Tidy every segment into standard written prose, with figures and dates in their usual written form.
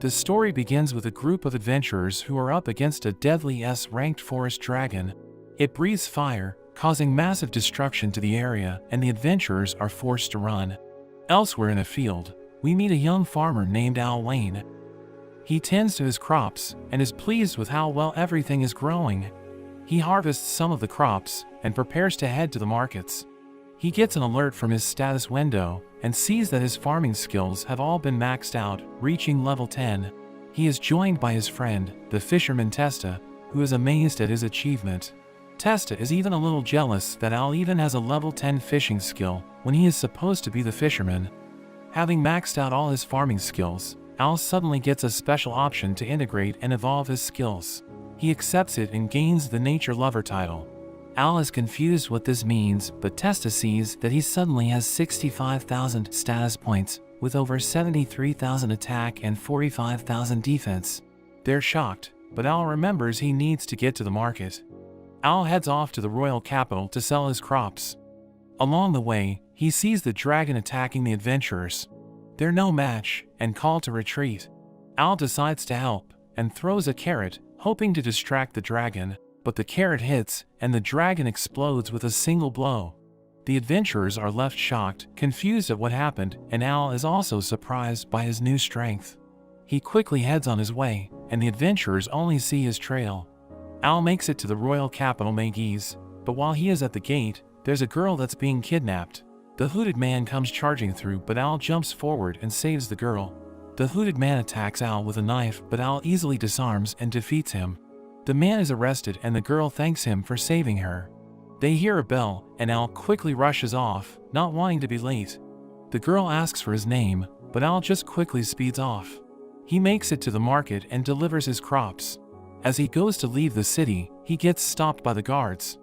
The story begins with a group of adventurers who are up against a deadly S-ranked forest dragon. It breathes fire, causing massive destruction to the area, and the adventurers are forced to run. Elsewhere in a field, we meet a young farmer named Al Wayne. He tends to his crops and is pleased with how well everything is growing. He harvests some of the crops and prepares to head to the markets. He gets an alert from his status window and sees that his farming skills have all been maxed out, reaching level 10. He is joined by his friend, the fisherman Testa, who is amazed at his achievement. Testa is even a little jealous that Al even has a level 10 fishing skill when he is supposed to be the fisherman. Having maxed out all his farming skills, Al suddenly gets a special option to integrate and evolve his skills. He accepts it and gains the Nature Lover title. Al is confused what this means, but Testa sees that he suddenly has 65,000 status points, with over 73,000 attack and 45,000 defense. They're shocked, but Al remembers he needs to get to the market. Al heads off to the royal capital to sell his crops. Along the way, he sees the dragon attacking the adventurers. They're no match, and call to retreat. Al decides to help, and throws a carrot, hoping to distract the dragon, but the carrot hits, and the dragon explodes with a single blow. The adventurers are left shocked, confused at what happened, and Al is also surprised by his new strength. He quickly heads on his way, and the adventurers only see his trail. Al makes it to the royal capital Maghese, but while he is at the gate, there's a girl that's being kidnapped. The hooded man comes charging through, but Al jumps forward and saves the girl. The hooded man attacks Al with a knife, but Al easily disarms and defeats him. The man is arrested and the girl thanks him for saving her. They hear a bell, and Al quickly rushes off, not wanting to be late. The girl asks for his name, but Al just quickly speeds off. He makes it to the market and delivers his crops. As he goes to leave the city, he gets stopped by the guards.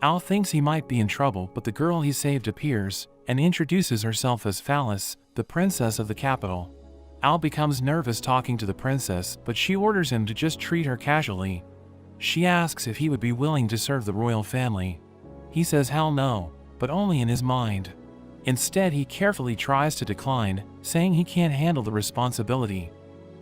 Al thinks he might be in trouble, but the girl he saved appears and introduces herself as Phallus, the princess of the capital. Al becomes nervous talking to the princess, but she orders him to just treat her casually. She asks if he would be willing to serve the royal family. He says hell no, but only in his mind. Instead, he carefully tries to decline, saying he can't handle the responsibility.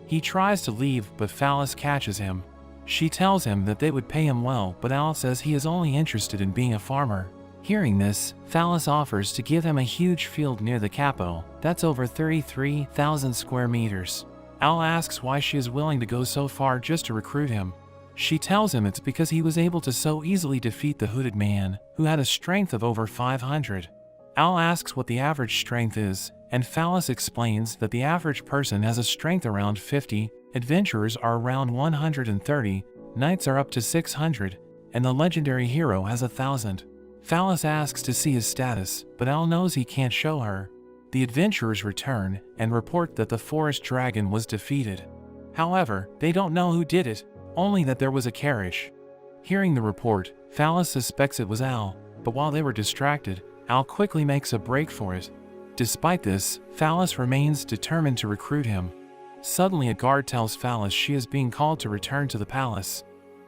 He tries to leave, but Phallus catches him. She tells him that they would pay him well, but Al says he is only interested in being a farmer. Hearing this, Phallus offers to give him a huge field near the capital, that's over 33,000 square meters. Al asks why she is willing to go so far just to recruit him. She tells him it's because he was able to so easily defeat the hooded man, who had a strength of over 500. Al asks what the average strength is, and Phallus explains that the average person has a strength around 50, adventurers are around 130, knights are up to 600, and the legendary hero has 1,000. Phallus asks to see his status, but Al knows he can't show her. The adventurers return and report that the forest dragon was defeated. However, they don't know who did it, only that there was a carriage. Hearing the report, Phallus suspects it was Al, but while they were distracted, Al quickly makes a break for it. Despite this, Phallus remains determined to recruit him. Suddenly a guard tells Phallus she is being called to return to the palace.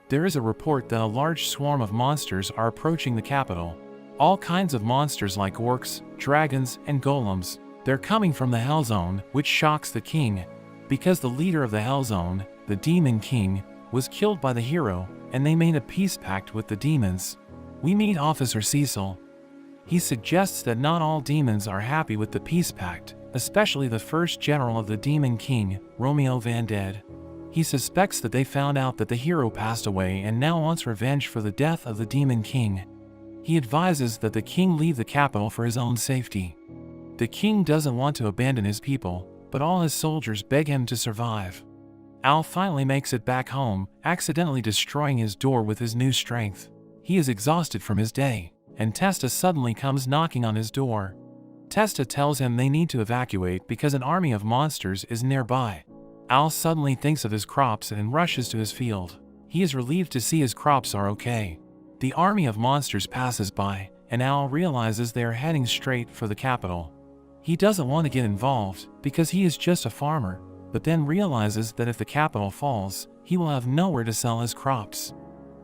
There is a report that a large swarm of monsters are approaching the capital. All kinds of monsters like orcs, dragons, and golems. They're coming from the Hell Zone, which shocks the king. Because the leader of the Hell Zone, the Demon King, was killed by the hero, and they made a peace pact with the demons. We meet Officer Cecil. He suggests that not all demons are happy with the peace pact, especially the first general of the Demon King, Romeo Van Dead. He suspects that they found out that the hero passed away and now wants revenge for the death of the Demon King. He advises that the king leave the capital for his own safety. The king doesn't want to abandon his people, but all his soldiers beg him to survive. Al finally makes it back home, accidentally destroying his door with his new strength. He is exhausted from his day, and Testa suddenly comes knocking on his door. Testa tells him they need to evacuate because an army of monsters is nearby. Al suddenly thinks of his crops and rushes to his field. He is relieved to see his crops are okay. The army of monsters passes by, and Al realizes they are heading straight for the capital. He doesn't want to get involved because he is just a farmer, but then realizes that if the capital falls, he will have nowhere to sell his crops.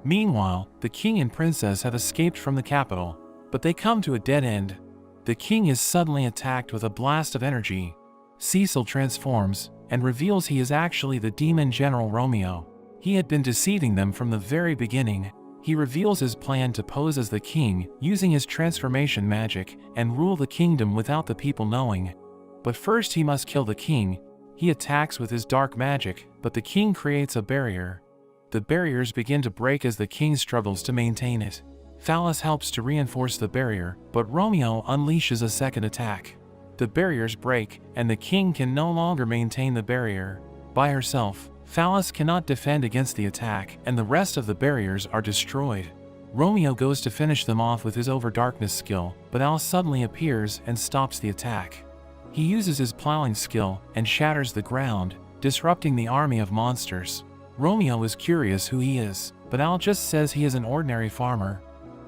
Meanwhile, the king and princess have escaped from the capital, but they come to a dead end. The king is suddenly attacked with a blast of energy. Cecil transforms, and reveals he is actually the demon General Romeo. He had been deceiving them from the very beginning. He reveals his plan to pose as the king, using his transformation magic, and rule the kingdom without the people knowing. But first he must kill the king. He attacks with his dark magic, but the king creates a barrier. The barriers begin to break as the king struggles to maintain it. Phallus helps to reinforce the barrier, but Romeo unleashes a second attack. The barriers break, and the king can no longer maintain the barrier. By herself, Phallus cannot defend against the attack, and the rest of the barriers are destroyed. Romeo goes to finish them off with his Overdarkness skill, but Al suddenly appears and stops the attack. He uses his plowing skill and shatters the ground, disrupting the army of monsters. Romeo is curious who he is, but Al just says he is an ordinary farmer.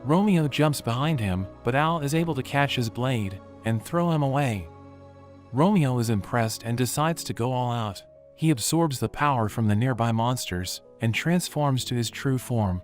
Romeo jumps behind him, but Al is able to catch his blade and throw him away. Romeo is impressed and decides to go all out. He absorbs the power from the nearby monsters and transforms to his true form.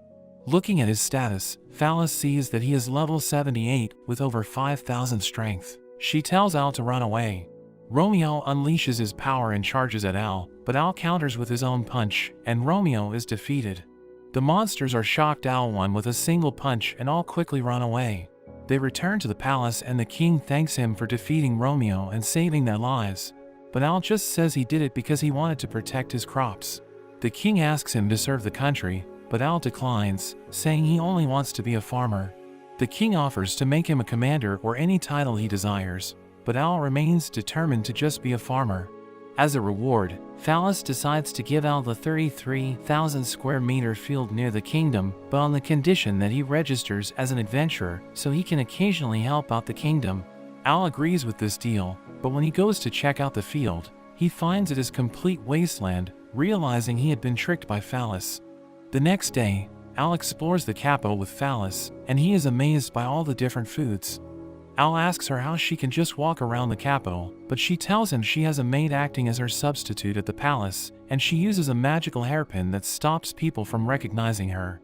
Looking at his status, Phallus sees that he is level 78 with over 5,000 strength. She tells Al to run away. Romeo unleashes his power and charges at Al, but Al counters with his own punch, and Romeo is defeated. The monsters are shocked Al won with a single punch and all quickly run away. They return to the palace and the king thanks him for defeating Romeo and saving their lives. But Al just says he did it because he wanted to protect his crops. The king asks him to serve the country, but Al declines, saying he only wants to be a farmer. The king offers to make him a commander or any title he desires, but Al remains determined to just be a farmer. As a reward, Phallus decides to give Al the 33,000 square meter field near the kingdom, but on the condition that he registers as an adventurer so he can occasionally help out the kingdom. Al agrees with this deal, but when he goes to check out the field, he finds it is complete wasteland, realizing he had been tricked by Phallus. The next day, Al explores the capital with Phallus, and he is amazed by all the different foods. Al asks her how she can just walk around the capital, but she tells him she has a maid acting as her substitute at the palace, and she uses a magical hairpin that stops people from recognizing her.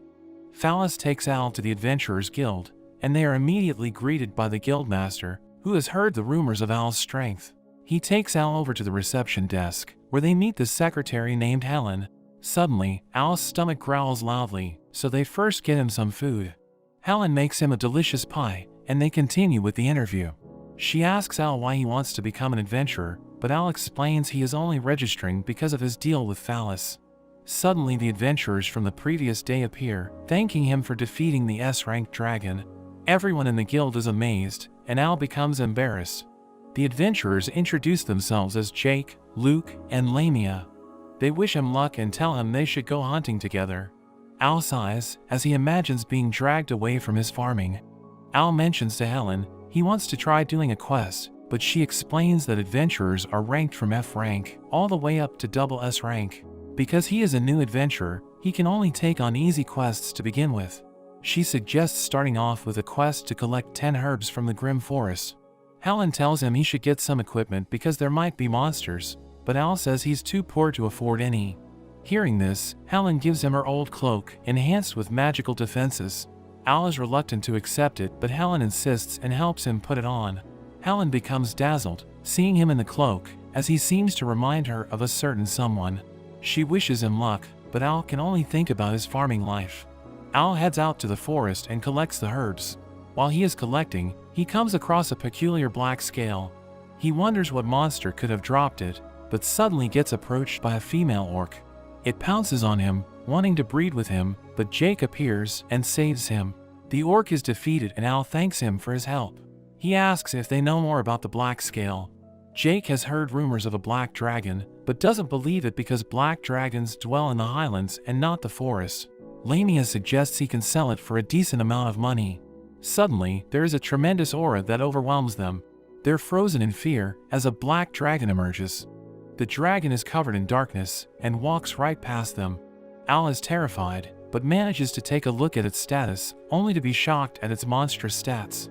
Phallus takes Al to the Adventurers Guild, and they are immediately greeted by the guildmaster, who has heard the rumors of Al's strength. He takes Al over to the reception desk, where they meet the secretary named Helen. Suddenly, Al's stomach growls loudly, so they first get him some food. Helen makes him a delicious pie, and they continue with the interview. She asks Al why he wants to become an adventurer, but Al explains he is only registering because of his deal with Phallus. Suddenly the adventurers from the previous day appear, thanking him for defeating the S-rank dragon. Everyone in the guild is amazed, and Al becomes embarrassed. The adventurers introduce themselves as Jake, Luke, and Lamia. They wish him luck and tell him they should go hunting together. Al sighs as he imagines being dragged away from his farming. Al mentions to Helen he wants to try doing a quest, but she explains that adventurers are ranked from F rank all the way up to double S rank. Because he is a new adventurer, he can only take on easy quests to begin with. She suggests starting off with a quest to collect 10 herbs from the Grim Forest. Helen tells him he should get some equipment because there might be monsters, but Al says he's too poor to afford any. Hearing this, Helen gives him her old cloak, enhanced with magical defenses. Al is reluctant to accept it, but Helen insists and helps him put it on. Helen becomes dazzled, seeing him in the cloak, as he seems to remind her of a certain someone. She wishes him luck, but Al can only think about his farming life. Al heads out to the forest and collects the herbs. While he is collecting, he comes across a peculiar black scale. He wonders what monster could have dropped it, but suddenly gets approached by a female orc. It pounces on him, wanting to breed with him, but Jake appears and saves him. The orc is defeated and Al thanks him for his help. He asks if they know more about the black scale. Jake has heard rumors of a black dragon, but doesn't believe it because black dragons dwell in the highlands and not the forest. Lamia suggests he can sell it for a decent amount of money. Suddenly, there is a tremendous aura that overwhelms them. They're frozen in fear as a black dragon emerges. The dragon is covered in darkness and walks right past them. Al is terrified, but manages to take a look at its status, only to be shocked at its monstrous stats.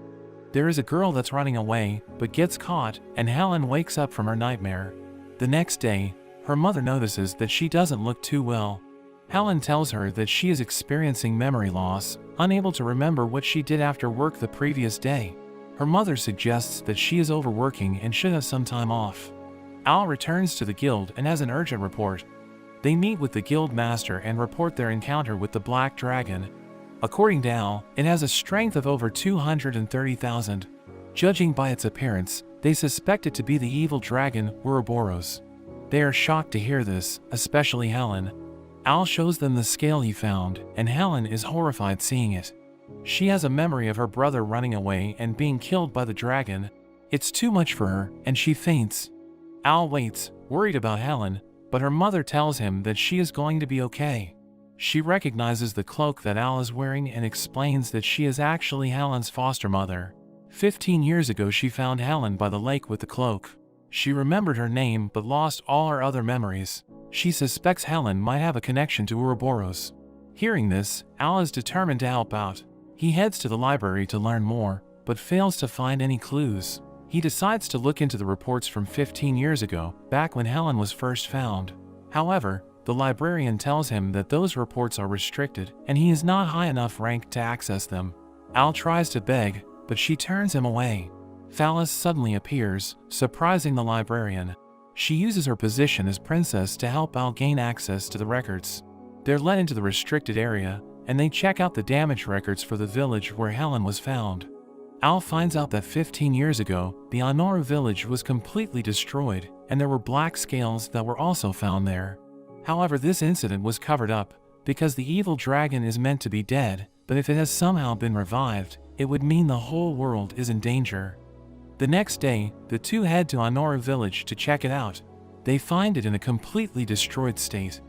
There is a girl that's running away, but gets caught, and Helen wakes up from her nightmare. The next day, her mother notices that she doesn't look too well. Helen tells her that she is experiencing memory loss, unable to remember what she did after work the previous day. Her mother suggests that she is overworking and should have some time off. Al returns to the guild and has an urgent report. They meet with the guild master and report their encounter with the black dragon. According to Al, it has a strength of over 230,000. Judging by its appearance, they suspect it to be the evil dragon Ouroboros. They are shocked to hear this, especially Helen. Al shows them the scale he found, and Helen is horrified seeing it. She has a memory of her brother running away and being killed by the dragon. It's too much for her, and she faints. Al waits, worried about Helen, but her mother tells him that she is going to be okay. She recognizes the cloak that Al is wearing and explains that she is actually Helen's foster mother. 15 years ago she found Helen by the lake with the cloak. She remembered her name but lost all her other memories. She suspects Helen might have a connection to Ouroboros. Hearing this, Al is determined to help out. He heads to the library to learn more, but fails to find any clues. He decides to look into the reports from 15 years ago, back when Helen was first found. However, the librarian tells him that those reports are restricted and he is not high enough ranked to access them. Al tries to beg, but she turns him away. Phallus suddenly appears, surprising the librarian. She uses her position as princess to help Al gain access to the records. They're led into the restricted area, and they check out the damage records for the village where Helen was found. Al finds out that 15 years ago, the Anoru village was completely destroyed, and there were black scales that were also found there. However, this incident was covered up, because the evil dragon is meant to be dead, but if it has somehow been revived, it would mean the whole world is in danger. The next day, the two head to Anoru village to check it out. They find it in a completely destroyed state.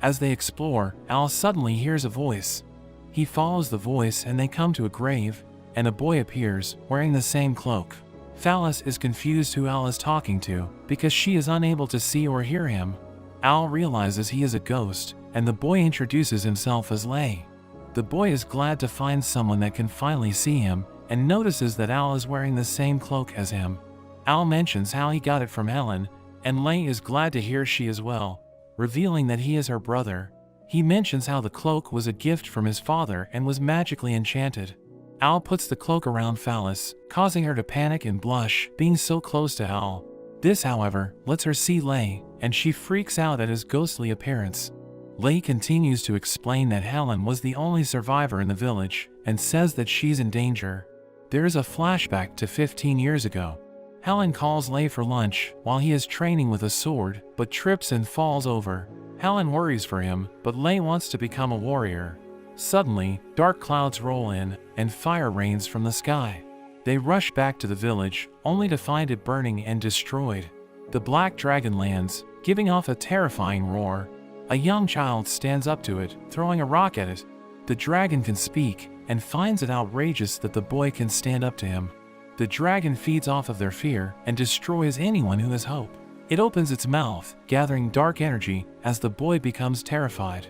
As they explore, Al suddenly hears a voice. He follows the voice and they come to a grave, and a boy appears, wearing the same cloak. Phallus is confused who Al is talking to, because she is unable to see or hear him. Al realizes he is a ghost, and the boy introduces himself as Lei. The boy is glad to find someone that can finally see him, and notices that Al is wearing the same cloak as him. Al mentions how he got it from Helen, and Lei is glad to hear she as well, revealing that he is her brother. He mentions how the cloak was a gift from his father and was magically enchanted. Al puts the cloak around Phallus, causing her to panic and blush, being so close to Al. This, however, lets her see Lei, and she freaks out at his ghostly appearance. Lei continues to explain that Helen was the only survivor in the village, and says that she's in danger. There is a flashback to 15 years ago. Helen calls Lei for lunch while he is training with a sword, but trips and falls over. Helen worries for him, but Lei wants to become a warrior. Suddenly, dark clouds roll in, and fire rains from the sky. They rush back to the village, only to find it burning and destroyed. The black dragon lands, giving off a terrifying roar. A young child stands up to it, throwing a rock at it. The dragon can speak, and finds it outrageous that the boy can stand up to him. The dragon feeds off of their fear, and destroys anyone who has hope. It opens its mouth, gathering dark energy, as the boy becomes terrified.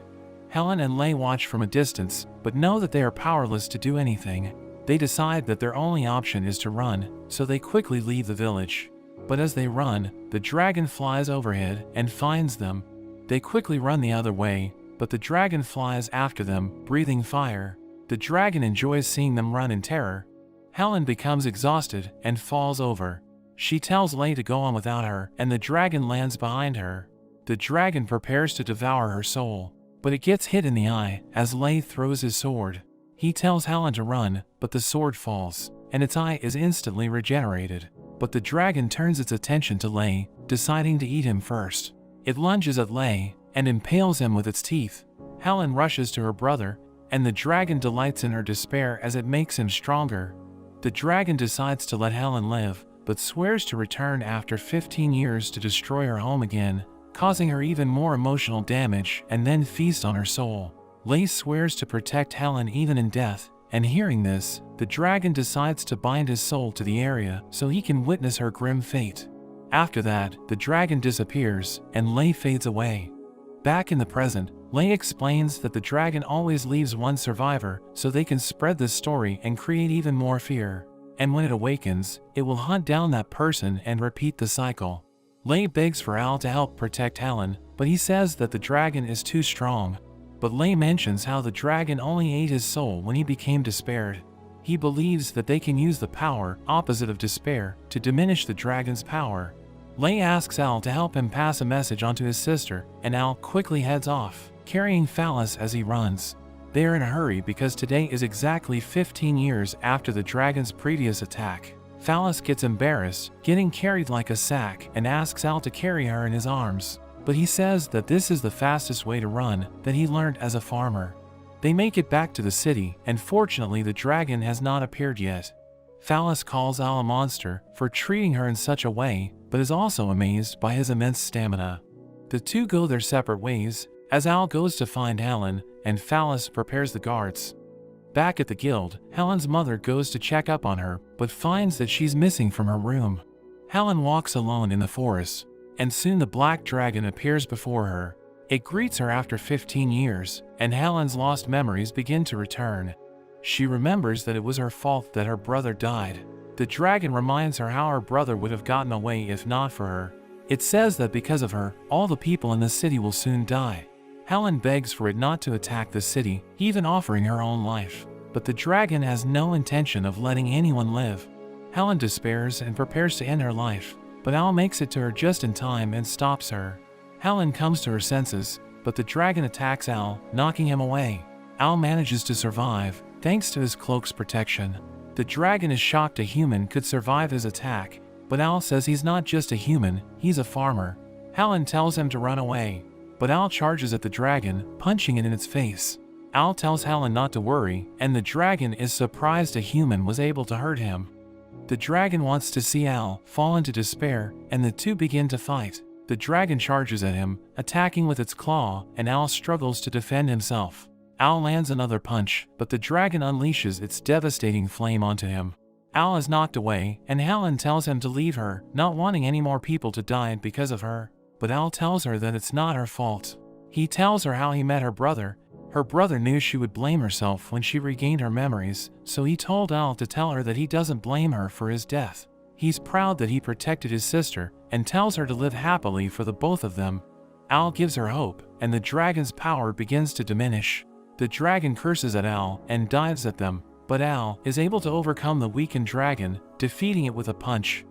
Helen and Lei watch from a distance, but know that they are powerless to do anything. They decide that their only option is to run, so they quickly leave the village. But as they run, the dragon flies overhead and finds them. They quickly run the other way, but the dragon flies after them, breathing fire. The dragon enjoys seeing them run in terror. Helen becomes exhausted and falls over. She tells Lei to go on without her, and the dragon lands behind her. The dragon prepares to devour her soul, but it gets hit in the eye as Lei throws his sword. He tells Helen to run, but the sword falls, and its eye is instantly regenerated. But the dragon turns its attention to Lei, deciding to eat him first. It lunges at Lei and impales him with its teeth. Helen rushes to her brother, and the dragon delights in her despair as it makes him stronger. The dragon decides to let Helen live, but swears to return after 15 years to destroy her home again, causing her even more emotional damage and then feast on her soul. Lei swears to protect Helen even in death, and hearing this, the dragon decides to bind his soul to the area so he can witness her grim fate. After that, the dragon disappears, and Lei fades away. Back in the present, Lei explains that the dragon always leaves one survivor so they can spread this story and create even more fear. And when it awakens, it will hunt down that person and repeat the cycle. Lei begs for Al to help protect Helen, but he says that the dragon is too strong. But Lei mentions how the dragon only ate his soul when he became despaired. He believes that they can use the power, opposite of despair, to diminish the dragon's power. Lay asks Al to help him pass a message on to his sister, and Al quickly heads off, carrying Phallus as he runs. They are in a hurry because today is exactly 15 years after the dragon's previous attack. Phallus gets embarrassed, getting carried like a sack, and asks Al to carry her in his arms. But he says that this is the fastest way to run that he learned as a farmer. They make it back to the city, and fortunately the dragon has not appeared yet. Phallus calls Al a monster for treating her in such a way, but is also amazed by his immense stamina. The two go their separate ways, as Al goes to find Helen, and Phallus prepares the guards. Back at the guild, Helen's mother goes to check up on her, but finds that she's missing from her room. Helen walks alone in the forest, and soon the black dragon appears before her. It greets her after 15 years, and Helen's lost memories begin to return. She remembers that it was her fault that her brother died. The dragon reminds her how her brother would have gotten away if not for her. It says that because of her, all the people in the city will soon die. Helen begs for it not to attack the city, even offering her own life. But the dragon has no intention of letting anyone live. Helen despairs and prepares to end her life, but Al makes it to her just in time and stops her. Helen comes to her senses, but the dragon attacks Al, knocking him away. Al manages to survive, thanks to his cloak's protection. The dragon is shocked a human could survive his attack, but Al says he's not just a human, he's a farmer. Helen tells him to run away, but Al charges at the dragon, punching it in its face. Al tells Helen not to worry, and the dragon is surprised a human was able to hurt him. The dragon wants to see Al fall into despair, and the two begin to fight. The dragon charges at him, attacking with its claw, and Al struggles to defend himself. Al lands another punch, but the dragon unleashes its devastating flame onto him. Al is knocked away, and Helen tells him to leave her, not wanting any more people to die because of her. But Al tells her that it's not her fault. He tells her how he met her brother. Her brother knew she would blame herself when she regained her memories, so he told Al to tell her that he doesn't blame her for his death. He's proud that he protected his sister, and tells her to live happily for the both of them. Al gives her hope, and the dragon's power begins to diminish. The dragon curses at Al and dives at them, but Al is able to overcome the weakened dragon, defeating it with a punch.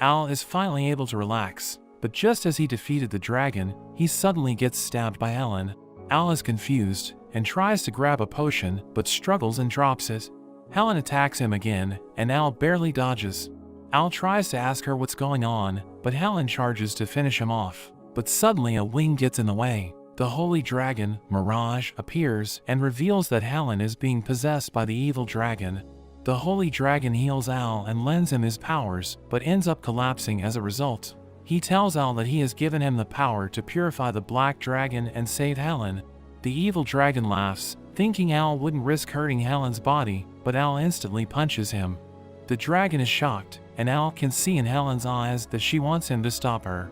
Al is finally able to relax, but just as he defeated the dragon, he suddenly gets stabbed by Helen. Al is confused and tries to grab a potion, but struggles and drops it. Helen attacks him again, and Al barely dodges. Al tries to ask her what's going on, but Helen charges to finish him off. But suddenly a wing gets in the way. The holy dragon, Mirage, appears and reveals that Helen is being possessed by the evil dragon. The holy dragon heals Al and lends him his powers, but ends up collapsing as a result. He tells Al that he has given him the power to purify the black dragon and save Helen. The evil dragon laughs, thinking Al wouldn't risk hurting Helen's body, but Al instantly punches him. The dragon is shocked, and Al can see in Helen's eyes that she wants him to stop her.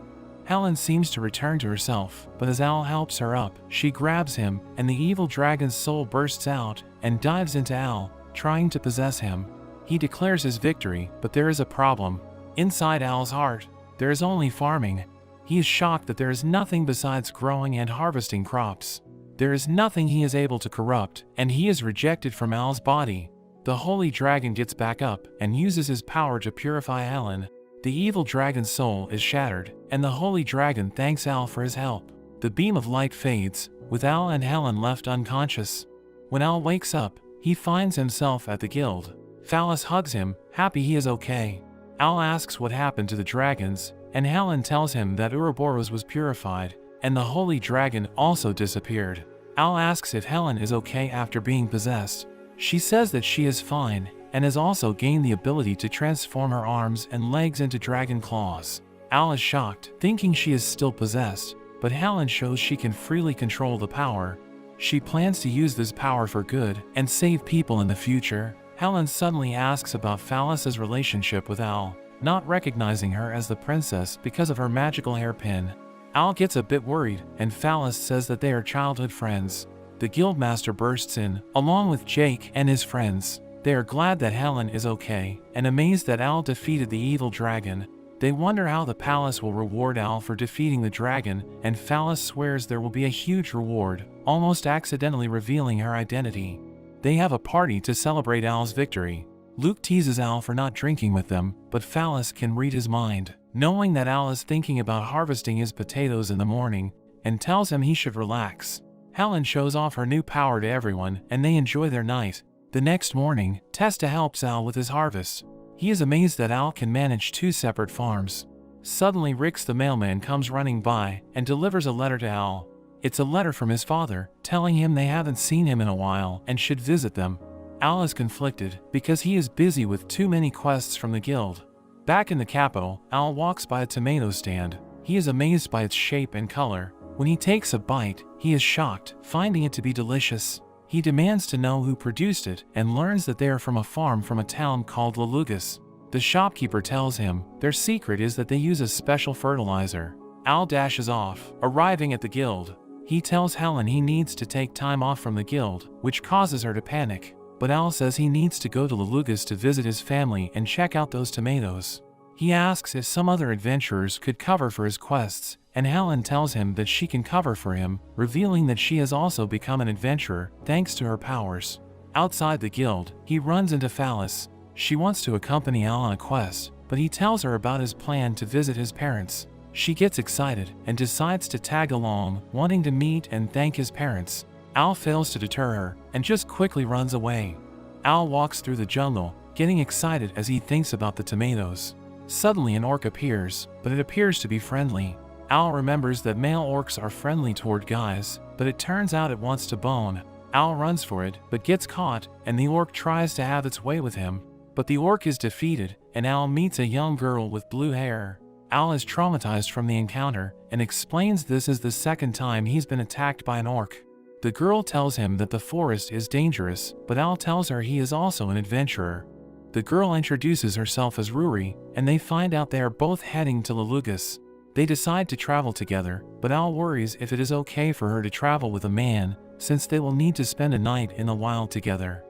Helen seems to return to herself, but as Al helps her up, she grabs him, and the evil dragon's soul bursts out and dives into Al, trying to possess him. He declares his victory, but there is a problem. Inside Al's heart, there is only farming. He is shocked that there is nothing besides growing and harvesting crops. There is nothing he is able to corrupt, and he is rejected from Al's body. The holy dragon gets back up and uses his power to purify Helen. The evil dragon's soul is shattered, and the holy dragon thanks Al for his help. The beam of light fades, with Al and Helen left unconscious. When Al wakes up, he finds himself at the guild. Phallus hugs him, happy he is okay. Al asks what happened to the dragons, and Helen tells him that Ouroboros was purified, and the holy dragon also disappeared. Al asks if Helen is okay after being possessed. She says that she is fine, and has also gained the ability to transform her arms and legs into dragon claws. Al is shocked, thinking she is still possessed, but Helen shows she can freely control the power. She plans to use this power for good and save people in the future. Helen suddenly asks about Phallus's relationship with Al, not recognizing her as the princess because of her magical hairpin. Al gets a bit worried, and Phallus says that they are childhood friends. The guildmaster bursts in, along with Jake and his friends. They are glad that Helen is okay, and amazed that Al defeated the evil dragon. They wonder how the palace will reward Al for defeating the dragon, and Phallus swears there will be a huge reward, almost accidentally revealing her identity. They have a party to celebrate Al's victory. Luke teases Al for not drinking with them, but Phallus can read his mind, knowing that Al is thinking about harvesting his potatoes in the morning, and tells him he should relax. Helen shows off her new power to everyone, and they enjoy their night. The next morning, Testa helps Al with his harvest. He is amazed that Al can manage 2 separate farms. Suddenly Rix the mailman comes running by and delivers a letter to Al. It's a letter from his father, telling him they haven't seen him in a while and should visit them. Al is conflicted because he is busy with too many quests from the guild. Back in the capital, Al walks by a tomato stand. He is amazed by its shape and color. When he takes a bite, he is shocked, finding it to be delicious. He demands to know who produced it and learns that they are from a farm from a town called Lalugas. The shopkeeper tells him their secret is that they use a special fertilizer. Al dashes off, arriving at the guild. He tells Helen he needs to take time off from the guild, which causes her to panic. But Al says he needs to go to Lalugas to visit his family and check out those tomatoes. He asks if some other adventurers could cover for his quests, and Helen tells him that she can cover for him, revealing that she has also become an adventurer thanks to her powers. Outside the guild, he runs into Phallus. She wants to accompany Al on a quest, but he tells her about his plan to visit his parents. She gets excited and decides to tag along, wanting to meet and thank his parents. Al fails to deter her and just quickly runs away. Al walks through the jungle, getting excited as he thinks about the tomatoes. Suddenly an orc appears, but it appears to be friendly. Al remembers that male orcs are friendly toward guys, but it turns out it wants to bone. Al runs for it, but gets caught, and the orc tries to have its way with him. But the orc is defeated, and Al meets a young girl with blue hair. Al is traumatized from the encounter, and explains this is the second time he's been attacked by an orc. The girl tells him that the forest is dangerous, but Al tells her he is also an adventurer. The girl introduces herself as Ruri, and they find out they are both heading to Lalugas. They decide to travel together, but Al worries if it is okay for her to travel with a man, since they will need to spend a night in the wild together.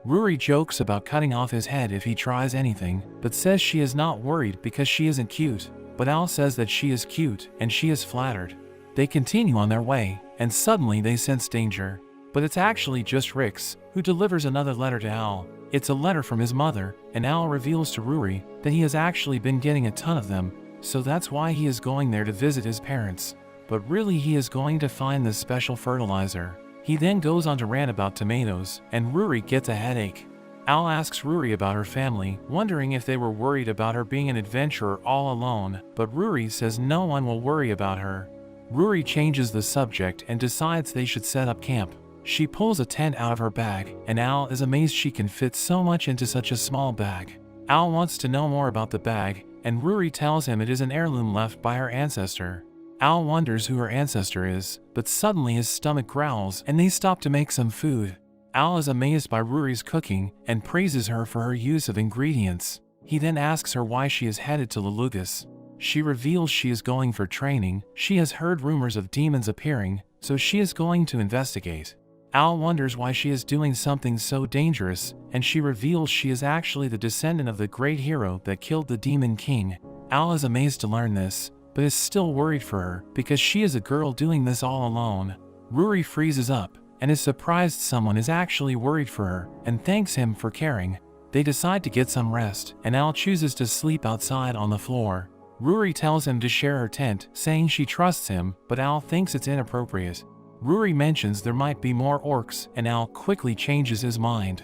Ruri jokes about cutting off his head if he tries anything, but says she is not worried because she isn't cute. But Al says that she is cute, and she is flattered. They continue on their way, and suddenly they sense danger. But it's actually just Rix, who delivers another letter to Al. It's a letter from his mother, and Al reveals to Ruri that he has actually been getting a ton of them, so that's why he is going there to visit his parents. But really he is going to find this special fertilizer. He then goes on to rant about tomatoes, and Ruri gets a headache. Al asks Ruri about her family, wondering if they were worried about her being an adventurer all alone, but Ruri says no one will worry about her. Ruri changes the subject and decides they should set up camp. She pulls a tent out of her bag, and Al is amazed she can fit so much into such a small bag. Al wants to know more about the bag, and Ruri tells him it is an heirloom left by her ancestor. Al wonders who her ancestor is, but suddenly his stomach growls and they stop to make some food. Al is amazed by Ruri's cooking and praises her for her use of ingredients. He then asks her why she is headed to Lalugas. She reveals she is going for training. She has heard rumors of demons appearing, so she is going to investigate. Al wonders why she is doing something so dangerous, and she reveals she is actually the descendant of the great hero that killed the Demon King. Al is amazed to learn this, but is still worried for her because she is a girl doing this all alone. Ruri freezes up and is surprised someone is actually worried for her and thanks him for caring. They decide to get some rest, and Al chooses to sleep outside on the floor. Ruri tells him to share her tent, saying she trusts him, but Al thinks it's inappropriate. Ruri mentions there might be more orcs, and Al quickly changes his mind.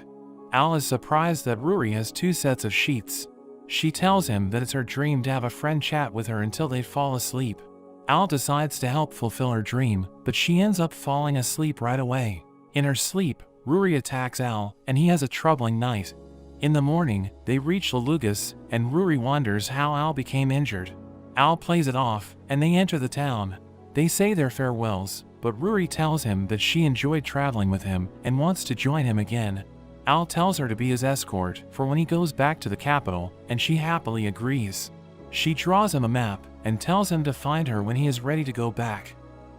Al is surprised that Ruri has 2 sets of sheets. She tells him that it's her dream to have a friend chat with her until they fall asleep. Al decides to help fulfill her dream, but she ends up falling asleep right away. In her sleep, Ruri attacks Al, and he has a troubling night. In the morning, they reach Lalugas, and Ruri wonders how Al became injured. Al plays it off, and they enter the town. They say their farewells, but Ruri tells him that she enjoyed traveling with him and wants to join him again. Al tells her to be his escort for when he goes back to the capital, and she happily agrees. She draws him a map and tells him to find her when he is ready to go back.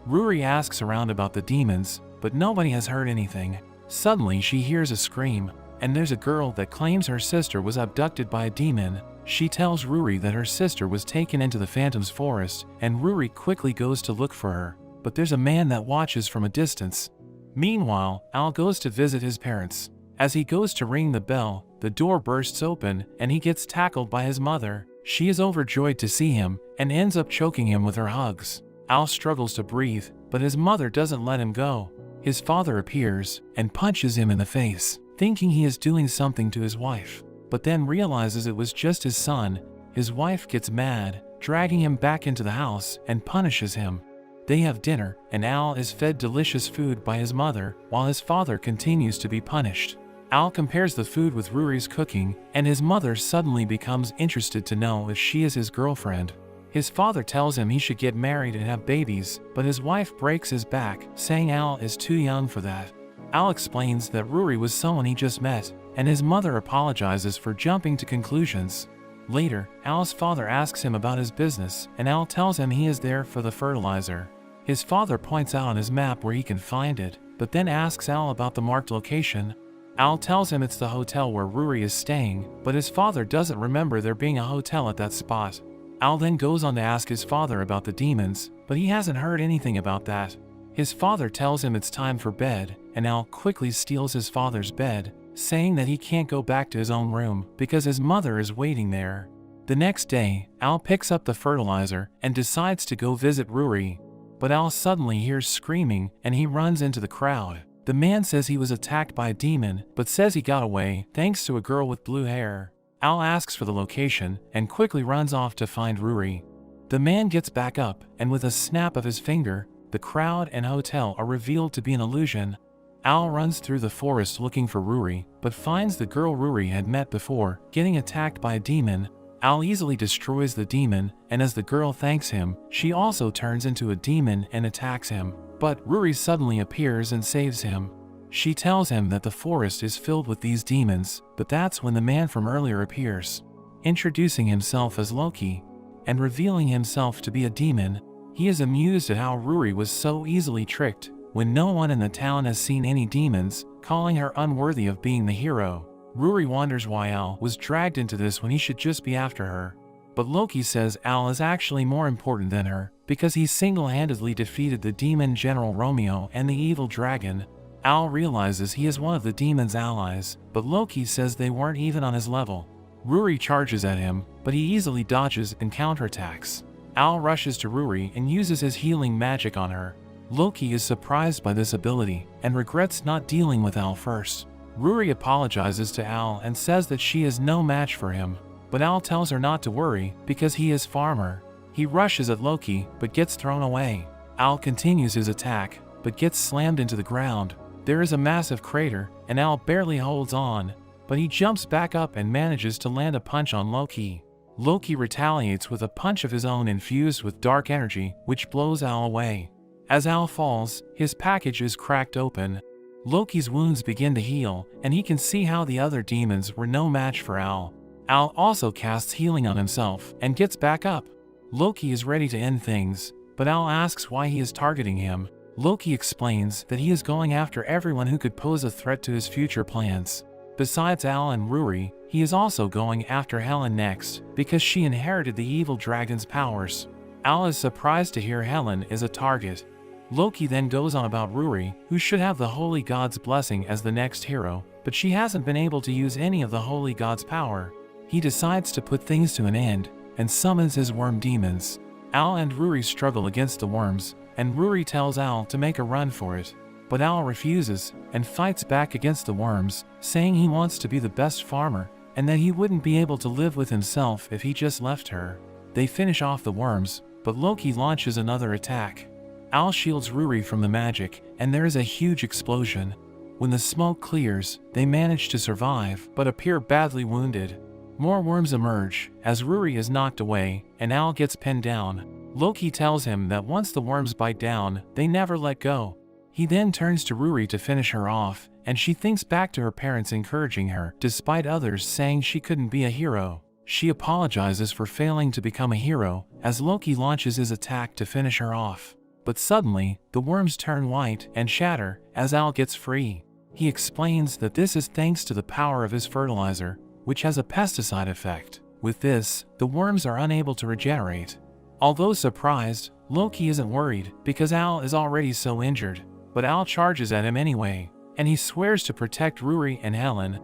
Ruri asks around about the demons, but nobody has heard anything. Suddenly she hears a scream, and there's a girl that claims her sister was abducted by a demon. She tells Ruri that her sister was taken into the Phantom's forest, and Ruri quickly goes to look for her, but there's a man that watches from a distance. Meanwhile, Al goes to visit his parents. As he goes to ring the bell, the door bursts open, and he gets tackled by his mother. She is overjoyed to see him and ends up choking him with her hugs. Al struggles to breathe, but his mother doesn't let him go. His father appears and punches him in the face, thinking he is doing something to his wife, but then realizes it was just his son. His wife gets mad, dragging him back into the house and punishes him. They have dinner, and Al is fed delicious food by his mother, while his father continues to be punished. Al compares the food with Rory's cooking, and his mother suddenly becomes interested to know if she is his girlfriend. His father tells him he should get married and have babies, but his wife breaks his back, saying Al is too young for that. Al explains that Rory was someone he just met, and his mother apologizes for jumping to conclusions. Later, Al's father asks him about his business, and Al tells him he is there for the fertilizer. His father points out on his map where he can find it, but then asks Al about the marked location. Al tells him it's the hotel where Rory is staying, but his father doesn't remember there being a hotel at that spot. Al then goes on to ask his father about the demons, but he hasn't heard anything about that. His father tells him it's time for bed, and Al quickly steals his father's bed, saying that he can't go back to his own room because his mother is waiting there. The next day, Al picks up the fertilizer and decides to go visit Rory, but Al suddenly hears screaming and he runs into the crowd. The man says he was attacked by a demon, but says he got away thanks to a girl with blue hair. Al asks for the location and quickly runs off to find Rory. The man gets back up, and with a snap of his finger, the crowd and hotel are revealed to be an illusion. Al runs through the forest looking for Rory, but finds the girl Rory had met before getting attacked by a demon. Al easily destroys the demon, and as the girl thanks him, she also turns into a demon and attacks him. But Rory suddenly appears and saves him. She tells him that the forest is filled with these demons, but that's when the man from earlier appears, introducing himself as Loki, and revealing himself to be a demon. He is amused at how Rory was so easily tricked, when no one in the town has seen any demons, calling her unworthy of being the hero. Rory wonders why Al was dragged into this when he should just be after her. But Loki says Al is actually more important than her, because he single-handedly defeated the demon General Romeo and the evil dragon. Al realizes he is one of the demon's allies, but Loki says they weren't even on his level. Rory charges at him, but he easily dodges and counterattacks. Al rushes to Rory and uses his healing magic on her. Loki is surprised by this ability and regrets not dealing with Al first. Rory apologizes to Al and says that she is no match for him, but Al tells her not to worry because he is Farmer. He rushes at Loki but gets thrown away. Al continues his attack but gets slammed into the ground. There is a massive crater, and Al barely holds on, but he jumps back up and manages to land a punch on Loki. Loki retaliates with a punch of his own infused with dark energy, which blows Al away. As Al falls, his package is cracked open. Loki's wounds begin to heal, and he can see how the other demons were no match for Al. Al also casts healing on himself and gets back up. Loki is ready to end things, but Al asks why he is targeting him. Loki explains that he is going after everyone who could pose a threat to his future plans. Besides Al and Rory, he is also going after Helen next, because she inherited the evil dragon's powers. Al is surprised to hear Helen is a target. Loki then goes on about Rory, who should have the Holy God's blessing as the next hero, but she hasn't been able to use any of the Holy God's power. He decides to put things to an end, and summons his worm demons. Al and Rory struggle against the worms, and Rory tells Al to make a run for it. But Al refuses, and fights back against the worms, saying he wants to be the best farmer, and that he wouldn't be able to live with himself if he just left her. They finish off the worms, but Loki launches another attack. Al shields Rory from the magic, and there is a huge explosion. When the smoke clears, they manage to survive, but appear badly wounded. More worms emerge, as Rory is knocked away, and Al gets pinned down. Loki tells him that once the worms bite down, they never let go. He then turns to Rory to finish her off, and she thinks back to her parents encouraging her, despite others saying she couldn't be a hero. She apologizes for failing to become a hero, as Loki launches his attack to finish her off. But suddenly, the worms turn white and shatter, as Al gets free. He explains that this is thanks to the power of his fertilizer, which has a pesticide effect. With this, the worms are unable to regenerate. Although surprised, Loki isn't worried, because Al is already so injured. But Al charges at him anyway, and he swears to protect Rory and Helen.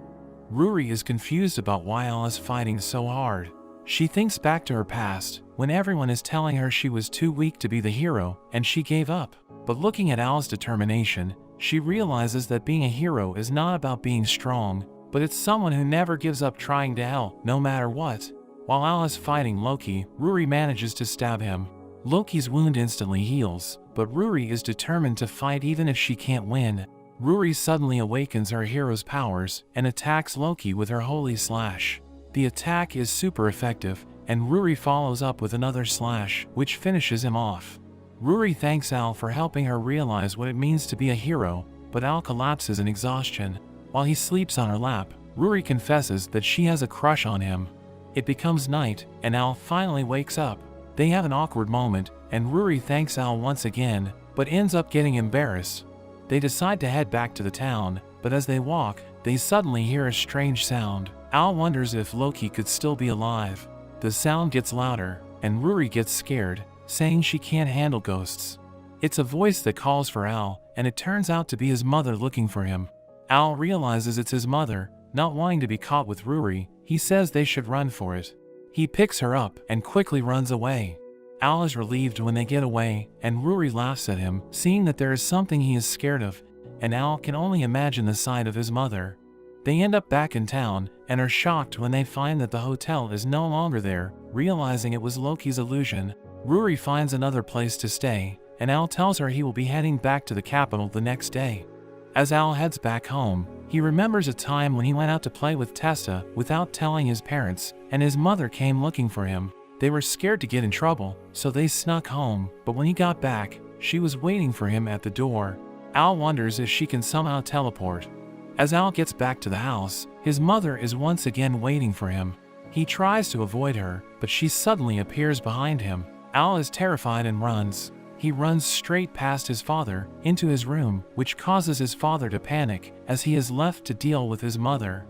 Rory is confused about why Al is fighting so hard. She thinks back to her past, when everyone is telling her she was too weak to be the hero, and she gave up. But looking at Al's determination, she realizes that being a hero is not about being strong, but it's someone who never gives up trying to help, no matter what. While Al is fighting Loki, Ruri manages to stab him. Loki's wound instantly heals, but Ruri is determined to fight even if she can't win. Ruri suddenly awakens her hero's powers and attacks Loki with her Holy Slash. The attack is super effective, and Ruri follows up with another slash, which finishes him off. Ruri thanks Al for helping her realize what it means to be a hero, but Al collapses in exhaustion. While he sleeps on her lap, Ruri confesses that she has a crush on him. It becomes night, and Al finally wakes up. They have an awkward moment, and Ruri thanks Al once again, but ends up getting embarrassed. They decide to head back to the town, but as they walk, they suddenly hear a strange sound. Al wonders if Loki could still be alive. The sound gets louder, and Ruri gets scared, saying she can't handle ghosts. It's a voice that calls for Al, and it turns out to be his mother looking for him. Al realizes it's his mother. Not wanting to be caught with Ruri, he says they should run for it. He picks her up and quickly runs away. Al is relieved when they get away, and Ruri laughs at him, seeing that there is something he is scared of, and Al can only imagine the sight of his mother. They end up back in town, and are shocked when they find that the hotel is no longer there, realizing it was Loki's illusion. Ruri finds another place to stay, and Al tells her he will be heading back to the capital the next day. As Al heads back home, he remembers a time when he went out to play with Testa without telling his parents, and his mother came looking for him. They were scared to get in trouble, so they snuck home, but when he got back, she was waiting for him at the door. Al wonders if she can somehow teleport. As Al gets back to the house, his mother is once again waiting for him. He tries to avoid her, but she suddenly appears behind him. Al is terrified and runs. He runs straight past his father, into his room, which causes his father to panic, as he is left to deal with his mother.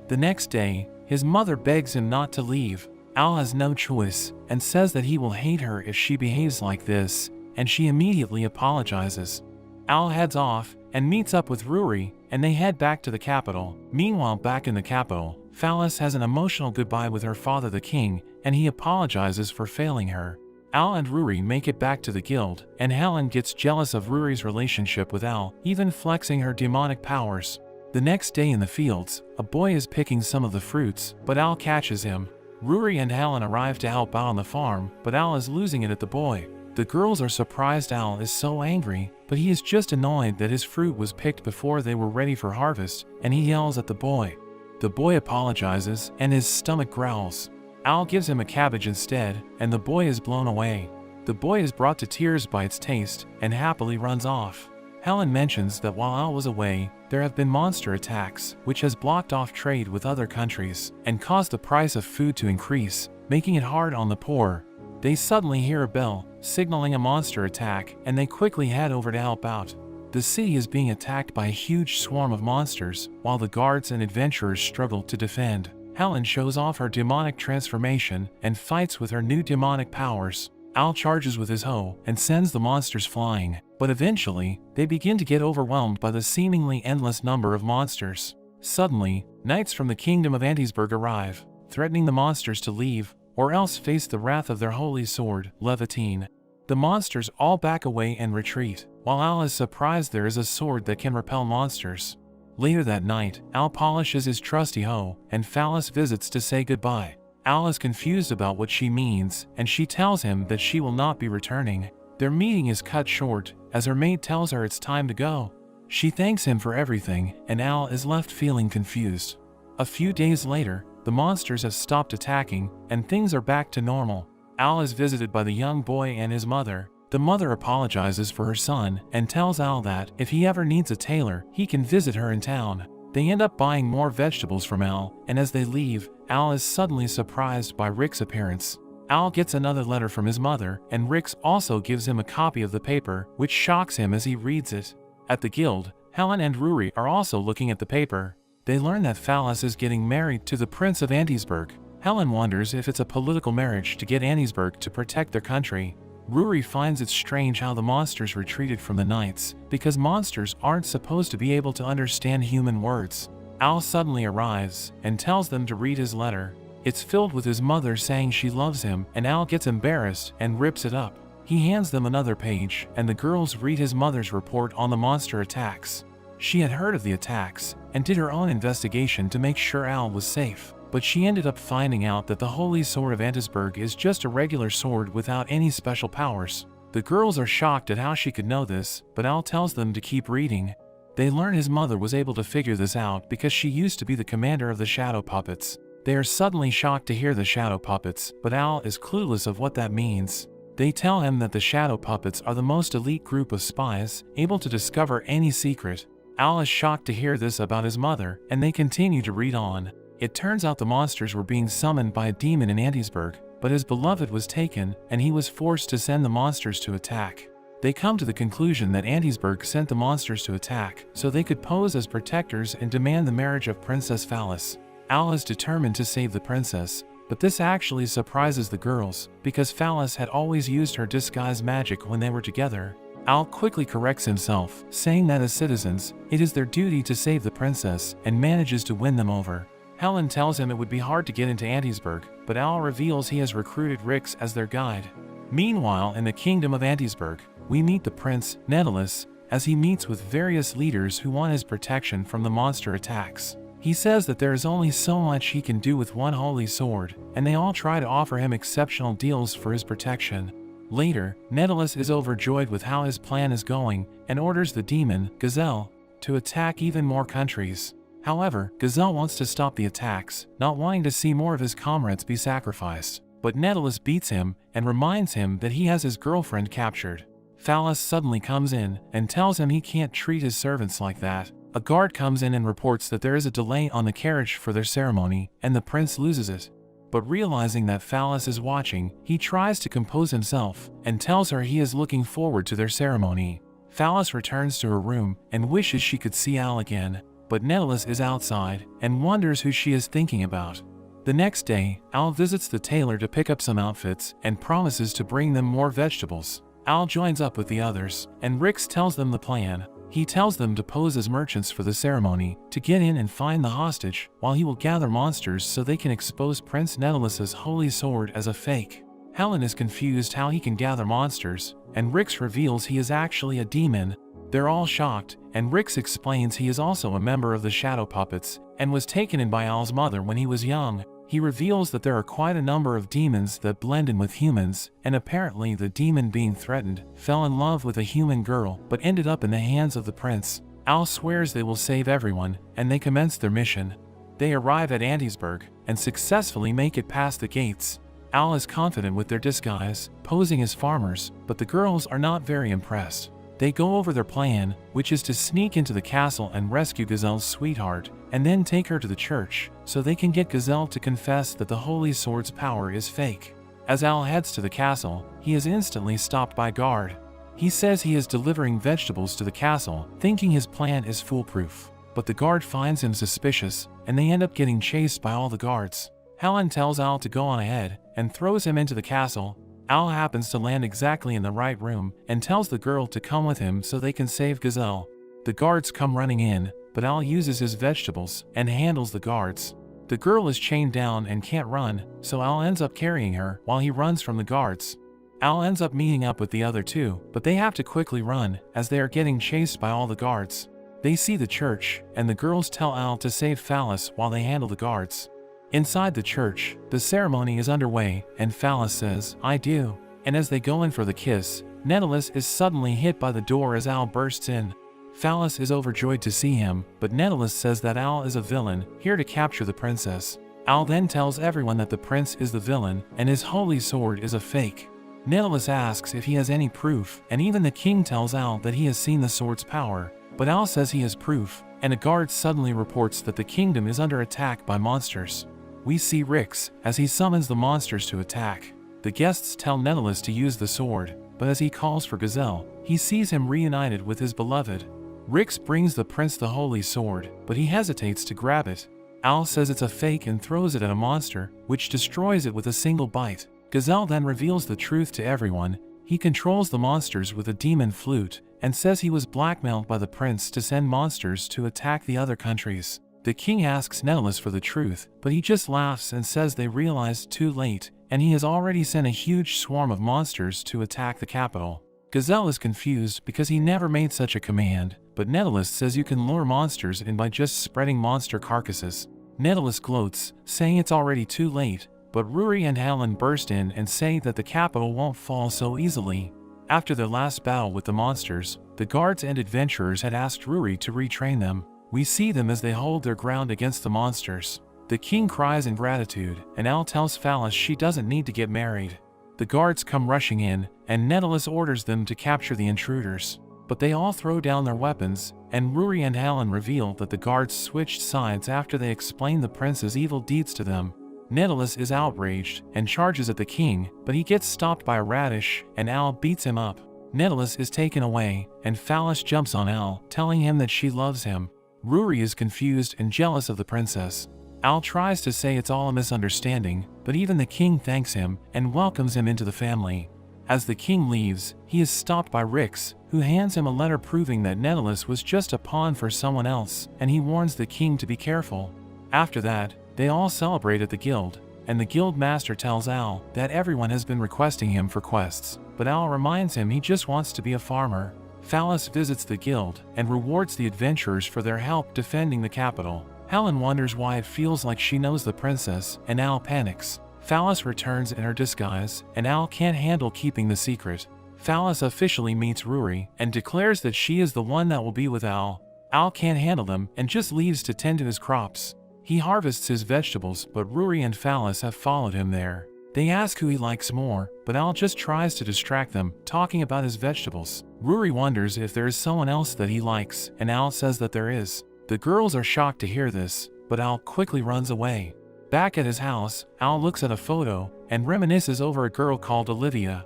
The next day, his mother begs him not to leave. Al has no choice, and says that he will hate her if she behaves like this, and she immediately apologizes. Al heads off, and meets up with Ruri, and they head back to the capital. Meanwhile, back in the capital, Phallus has an emotional goodbye with her father the king, and he apologizes for failing her. Al and Ruri make it back to the guild, and Helen gets jealous of Ruri's relationship with Al, even flexing her demonic powers. The next day in the fields, a boy is picking some of the fruits, but Al catches him. Ruri and Helen arrive to help out on the farm, but Al is losing it at the boy. The girls are surprised Al is so angry, but he is just annoyed that his fruit was picked before they were ready for harvest, and he yells at the boy. The boy apologizes, and his stomach growls. Al gives him a cabbage instead, and the boy is blown away. The boy is brought to tears by its taste, and happily runs off. Helen mentions that while Al was away, there have been monster attacks, which has blocked off trade with other countries, and caused the price of food to increase, making it hard on the poor. They suddenly hear a bell, signaling a monster attack, and they quickly head over to help out. The city is being attacked by a huge swarm of monsters, while the guards and adventurers struggle to defend. Helen shows off her demonic transformation and fights with her new demonic powers. Al charges with his hoe and sends the monsters flying, but eventually, they begin to get overwhelmed by the seemingly endless number of monsters. Suddenly, knights from the kingdom of Antisburg arrive, threatening the monsters to leave, or else face the wrath of their holy sword, Levitine. The monsters all back away and retreat, while Al is surprised there is a sword that can repel monsters. Later that night, Al polishes his trusty hoe, and Phallus visits to say goodbye. Al is confused about what she means, and she tells him that she will not be returning. Their meeting is cut short, as her maid tells her it's time to go. She thanks him for everything, and Al is left feeling confused. A few days later, the monsters have stopped attacking, and things are back to normal. Al is visited by the young boy and his mother. The mother apologizes for her son, and tells Al that if he ever needs a tailor, he can visit her in town. They end up buying more vegetables from Al, and as they leave, Al is suddenly surprised by Rick's appearance. Al gets another letter from his mother, and Rick also gives him a copy of the paper, which shocks him as he reads it. At the guild, Helen and Ruri are also looking at the paper. They learn that Phallus is getting married to the Prince of Antisburg. Helen wonders if it's a political marriage to get Antisburg to protect their country. Ruri finds it strange how the monsters retreated from the knights, because monsters aren't supposed to be able to understand human words. Al suddenly arrives, and tells them to read his letter. It's filled with his mother saying she loves him, and Al gets embarrassed and rips it up. He hands them another page, and the girls read his mother's report on the monster attacks. She had heard of the attacks, and did her own investigation to make sure Al was safe, but she ended up finding out that the Holy Sword of Antisburg is just a regular sword without any special powers. The girls are shocked at how she could know this, but Al tells them to keep reading. They learn his mother was able to figure this out because she used to be the commander of the Shadow Puppets. They are suddenly shocked to hear the Shadow Puppets, but Al is clueless of what that means. They tell him that the Shadow Puppets are the most elite group of spies, able to discover any secret. Al is shocked to hear this about his mother, and they continue to read on. It turns out the monsters were being summoned by a demon in Antisburg, but his beloved was taken, and he was forced to send the monsters to attack. They come to the conclusion that Antisburg sent the monsters to attack, so they could pose as protectors and demand the marriage of Princess Phallus. Al is determined to save the princess, but this actually surprises the girls, because Phallus had always used her disguise magic when they were together. Al quickly corrects himself, saying that as citizens, it is their duty to save the princess, and manages to win them over. Helen tells him it would be hard to get into Antisburg, but Al reveals he has recruited Rix as their guide. Meanwhile, in the kingdom of Antisburg, we meet the prince, Netalus, as he meets with various leaders who want his protection from the monster attacks. He says that there is only so much he can do with one holy sword, and they all try to offer him exceptional deals for his protection. Later, Netalus is overjoyed with how his plan is going, and orders the demon, Gazelle, to attack even more countries. However, Gazelle wants to stop the attacks, not wanting to see more of his comrades be sacrificed. But Netalus beats him, and reminds him that he has his girlfriend captured. Phallus suddenly comes in, and tells him he can't treat his servants like that. A guard comes in and reports that there is a delay on the carriage for their ceremony, and the prince loses it. But realizing that Phallus is watching, he tries to compose himself, and tells her he is looking forward to their ceremony. Phallus returns to her room, and wishes she could see Al again, but Netalus is outside, and wonders who she is thinking about. The next day, Al visits the tailor to pick up some outfits, and promises to bring them more vegetables. Al joins up with the others, and Rix tells them the plan. He tells them to pose as merchants for the ceremony, to get in and find the hostage, while he will gather monsters so they can expose Prince Netalus's holy sword as a fake. Helen is confused how he can gather monsters, and Rix reveals he is actually a demon. They're all shocked, and Rix explains he is also a member of the Shadow Puppets, and was taken in by Al's mother when he was young. He reveals that there are quite a number of demons that blend in with humans, and apparently the demon being threatened fell in love with a human girl but ended up in the hands of the prince. Al swears they will save everyone, and they commence their mission. They arrive at Antisburg, and successfully make it past the gates. Al is confident with their disguise, posing as farmers, but the girls are not very impressed. They go over their plan, which is to sneak into the castle and rescue Gazelle's sweetheart, and then take her to the church, so they can get Gazelle to confess that the Holy Sword's power is fake. As Al heads to the castle, he is instantly stopped by a guard. He says he is delivering vegetables to the castle, thinking his plan is foolproof. But the guard finds him suspicious, and they end up getting chased by all the guards. Helen tells Al to go on ahead, and throws him into the castle. Al happens to land exactly in the right room, and tells the girl to come with him so they can save Gazelle. The guards come running in, but Al uses his vegetables, and handles the guards. The girl is chained down and can't run, so Al ends up carrying her while he runs from the guards. Al ends up meeting up with the other two, but they have to quickly run, as they are getting chased by all the guards. They see the church, and the girls tell Al to save Phallus while they handle the guards. Inside the church, the ceremony is underway, and Phallus says, "I do." And as they go in for the kiss, Netalus is suddenly hit by the door as Al bursts in. Phallus is overjoyed to see him, but Netalus says that Al is a villain, here to capture the princess. Al then tells everyone that the prince is the villain, and his holy sword is a fake. Netalus asks if he has any proof, and even the king tells Al that he has seen the sword's power. But Al says he has proof, and a guard suddenly reports that the kingdom is under attack by monsters. We see Rix, as he summons the monsters to attack. The guests tell Netalus to use the sword, but as he calls for Gazelle, he sees him reunited with his beloved. Rix brings the prince the holy sword, but he hesitates to grab it. Al says it's a fake and throws it at a monster, which destroys it with a single bite. Gazelle then reveals the truth to everyone. He controls the monsters with a demon flute, and says he was blackmailed by the prince to send monsters to attack the other countries. The king asks Netilus for the truth, but he just laughs and says they realized too late, and he has already sent a huge swarm of monsters to attack the capital. Gazelle is confused because he never made such a command, but Netilus says you can lure monsters in by just spreading monster carcasses. Netilus gloats, saying it's already too late, but Ruri and Helen burst in and say that the capital won't fall so easily. After their last battle with the monsters, the guards and adventurers had asked Ruri to retrain them. We see them as they hold their ground against the monsters. The king cries in gratitude, and Al tells Phallus she doesn't need to get married. The guards come rushing in, and Netilus orders them to capture the intruders. But they all throw down their weapons, and Ruri and Helen reveal that the guards switched sides after they explained the prince's evil deeds to them. Netilus is outraged and charges at the king, but he gets stopped by a radish, and Al beats him up. Netilus is taken away, and Phallus jumps on Al, telling him that she loves him. Ruri is confused and jealous of the princess. Al tries to say it's all a misunderstanding, but even the king thanks him and welcomes him into the family. As the king leaves, he is stopped by Rix, who hands him a letter proving that Netilus was just a pawn for someone else, and he warns the king to be careful. After that, they all celebrate at the guild, and the guild master tells Al that everyone has been requesting him for quests, but Al reminds him he just wants to be a farmer. Phallus visits the guild and rewards the adventurers for their help defending the capital. Helen wonders why it feels like she knows the princess, and Al panics. Phallus returns in her disguise, and Al can't handle keeping the secret. Phallus officially meets Ruri and declares that she is the one that will be with Al. Al can't handle them and just leaves to tend to his crops. He harvests his vegetables, but Ruri and Phallus have followed him there. They ask who he likes more, but Al just tries to distract them, talking about his vegetables. Ruri wonders if there is someone else that he likes, and Al says that there is. The girls are shocked to hear this, but Al quickly runs away. Back at his house, Al looks at a photo and reminisces over a girl called Olivia.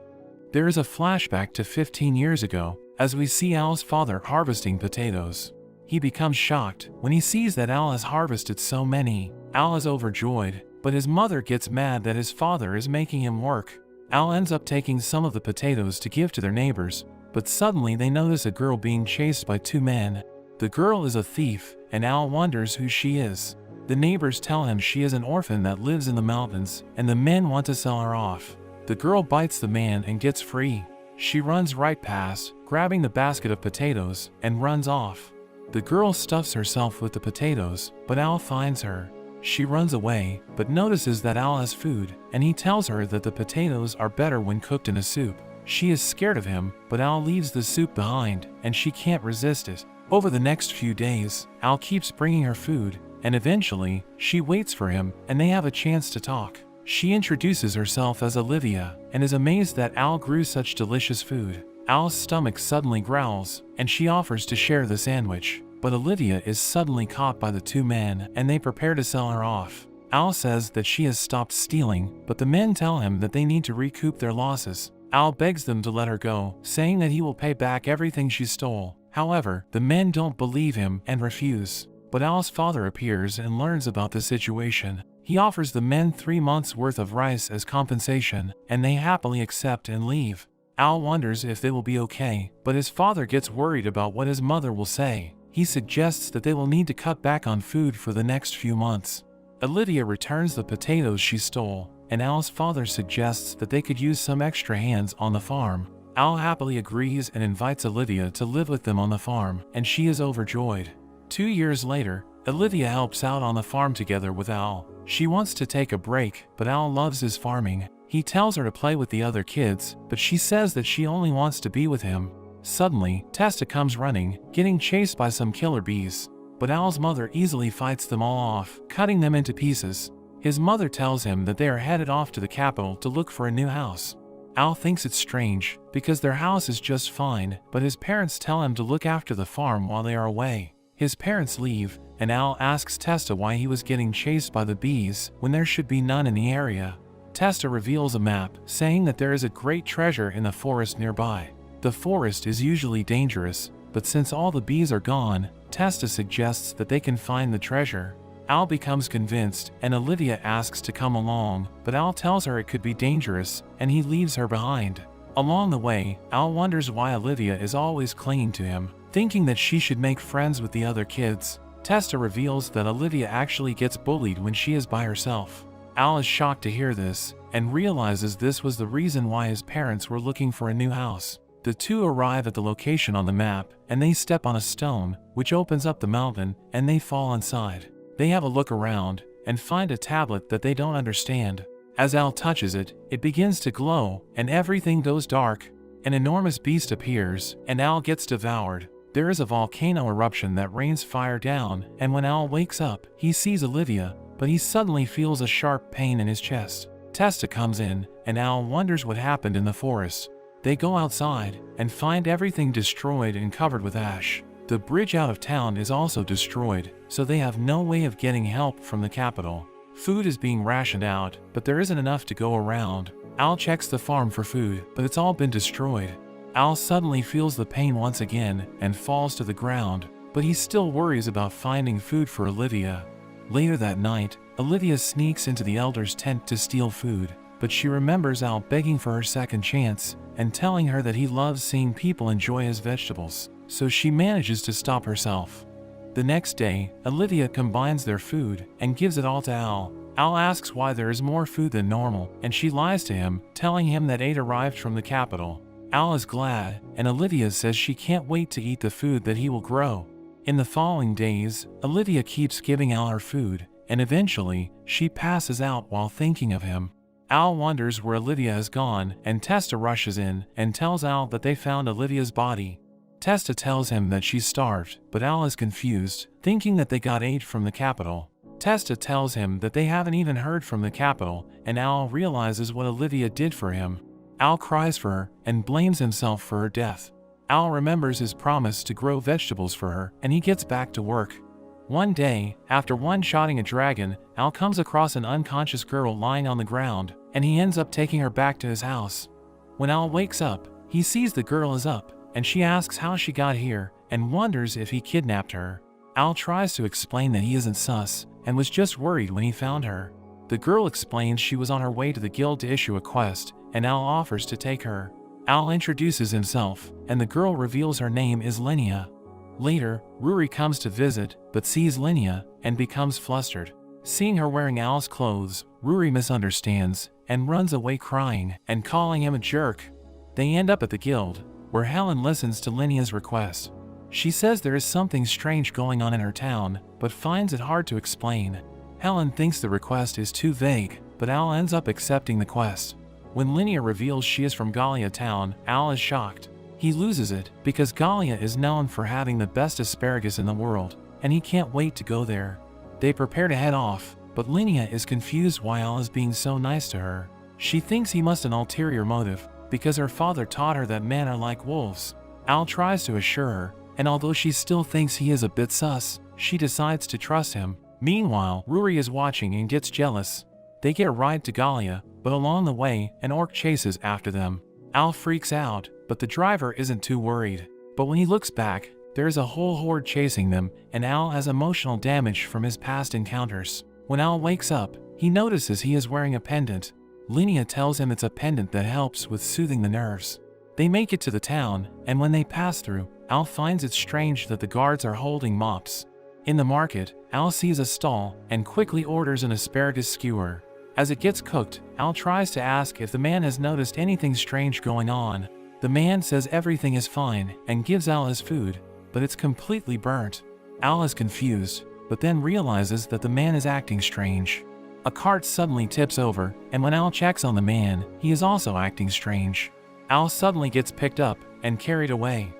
There is a flashback to 15 years ago, as we see Al's father harvesting potatoes. He becomes shocked when he sees that Al has harvested so many. Al is overjoyed, but his mother gets mad that his father is making him work. Al ends up taking some of the potatoes to give to their neighbors, but suddenly they notice a girl being chased by two men. The girl is a thief, and Al wonders who she is. The neighbors tell him she is an orphan that lives in the mountains, and the men want to sell her off. The girl bites the man and gets free. She runs right past, grabbing the basket of potatoes, and runs off. The girl stuffs herself with the potatoes, but Al finds her. She runs away, but notices that Al has food, and he tells her that the potatoes are better when cooked in a soup. She is scared of him, but Al leaves the soup behind, and she can't resist it. Over the next few days, Al keeps bringing her food, and eventually, she waits for him, and they have a chance to talk. She introduces herself as Olivia, and is amazed that Al grew such delicious food. Al's stomach suddenly growls, and she offers to share the sandwich. But Olivia is suddenly caught by the two men, and they prepare to sell her off. Al says that she has stopped stealing, but the men tell him that they need to recoup their losses. Al begs them to let her go, saying that he will pay back everything she stole. However, the men don't believe him and refuse. But Al's father appears and learns about the situation. He offers the men 3 months' worth of rice as compensation, and they happily accept and leave. Al wonders if they will be okay, but his father gets worried about what his mother will say. He suggests that they will need to cut back on food for the next few months. Olivia returns the potatoes she stole, and Al's father suggests that they could use some extra hands on the farm. Al happily agrees and invites Olivia to live with them on the farm, and she is overjoyed. 2 years later, Olivia helps out on the farm together with Al. She wants to take a break, but Al loves his farming. He tells her to play with the other kids, but she says that she only wants to be with him. Suddenly, Testa comes running, getting chased by some killer bees. But Al's mother easily fights them all off, cutting them into pieces. His mother tells him that they are headed off to the capital to look for a new house. Al thinks it's strange, because their house is just fine, but his parents tell him to look after the farm while they are away. His parents leave, and Al asks Testa why he was getting chased by the bees when there should be none in the area. Testa reveals a map, saying that there is a great treasure in the forest nearby. The forest is usually dangerous, but since all the bees are gone, Testa suggests that they can find the treasure. Al becomes convinced, and Olivia asks to come along, but Al tells her it could be dangerous, and he leaves her behind. Along the way, Al wonders why Olivia is always clinging to him, thinking that she should make friends with the other kids. Testa reveals that Olivia actually gets bullied when she is by herself. Al is shocked to hear this, and realizes this was the reason why his parents were looking for a new house. The two arrive at the location on the map, and they step on a stone, which opens up the mountain, and they fall inside. They have a look around, and find a tablet that they don't understand. As Al touches it, it begins to glow, and everything goes dark. An enormous beast appears, and Al gets devoured. There is a volcano eruption that rains fire down, and when Al wakes up, he sees Olivia, but he suddenly feels a sharp pain in his chest. Testa comes in, and Al wonders what happened in the forest. They go outside, and find everything destroyed and covered with ash. The bridge out of town is also destroyed, so they have no way of getting help from the capital. Food is being rationed out, but there isn't enough to go around. Al checks the farm for food, but it's all been destroyed. Al suddenly feels the pain once again and falls to the ground, but he still worries about finding food for Olivia. Later that night, Olivia sneaks into the elder's tent to steal food, but she remembers Al begging for her second chance and telling her that he loves seeing people enjoy his vegetables, so she manages to stop herself. The next day, Olivia combines their food and gives it all to Al. Al asks why there is more food than normal, and she lies to him, telling him that aid arrived from the capital. Al is glad, and Olivia says she can't wait to eat the food that he will grow. In the following days, Olivia keeps giving Al her food, and eventually, she passes out while thinking of him. Al wonders where Olivia has gone, and Testa rushes in and tells Al that they found Olivia's body. Testa tells him that she's starved, but Al is confused, thinking that they got aid from the capital. Testa tells him that they haven't even heard from the capital, and Al realizes what Olivia did for him. Al cries for her and blames himself for her death. Al remembers his promise to grow vegetables for her, and he gets back to work. One day, after one-shotting a dragon, Al comes across an unconscious girl lying on the ground, and he ends up taking her back to his house. When Al wakes up, he sees the girl is up, and she asks how she got here, and wonders if he kidnapped her. Al tries to explain that he isn't sus, and was just worried when he found her. The girl explains she was on her way to the guild to issue a quest, and Al offers to take her. Al introduces himself, and the girl reveals her name is Linnea. Later, Ruri comes to visit, but sees Linnea, and becomes flustered. Seeing her wearing Al's clothes, Ruri misunderstands, and runs away crying, and calling him a jerk. They end up at the guild, where Helen listens to Linnea's request. She says there is something strange going on in her town, but finds it hard to explain. Helen thinks the request is too vague, but Al ends up accepting the quest. When Linnea reveals she is from Gallia town, Al is shocked. He loses it, because Gallia is known for having the best asparagus in the world, and he can't wait to go there. They prepare to head off, but Linnea is confused why Al is being so nice to her. She thinks he must have an ulterior motive, because her father taught her that men are like wolves. Al tries to assure her, and although she still thinks he is a bit sus, she decides to trust him. Meanwhile, Ruri is watching and gets jealous. They get a ride to Gallia, but along the way, an orc chases after them. Al freaks out, but the driver isn't too worried. But when he looks back, there is a whole horde chasing them, and Al has emotional damage from his past encounters. When Al wakes up, he notices he is wearing a pendant. Linnea tells him it's a pendant that helps with soothing the nerves. They make it to the town, and when they pass through, Al finds it strange that the guards are holding mops. In the market, Al sees a stall and quickly orders an asparagus skewer. As it gets cooked, Al tries to ask if the man has noticed anything strange going on. The man says everything is fine and gives Al his food, but it's completely burnt. Al is confused, but then realizes that the man is acting strange. A cart suddenly tips over, and when Al checks on the man, he is also acting strange. Al suddenly gets picked up and carried away.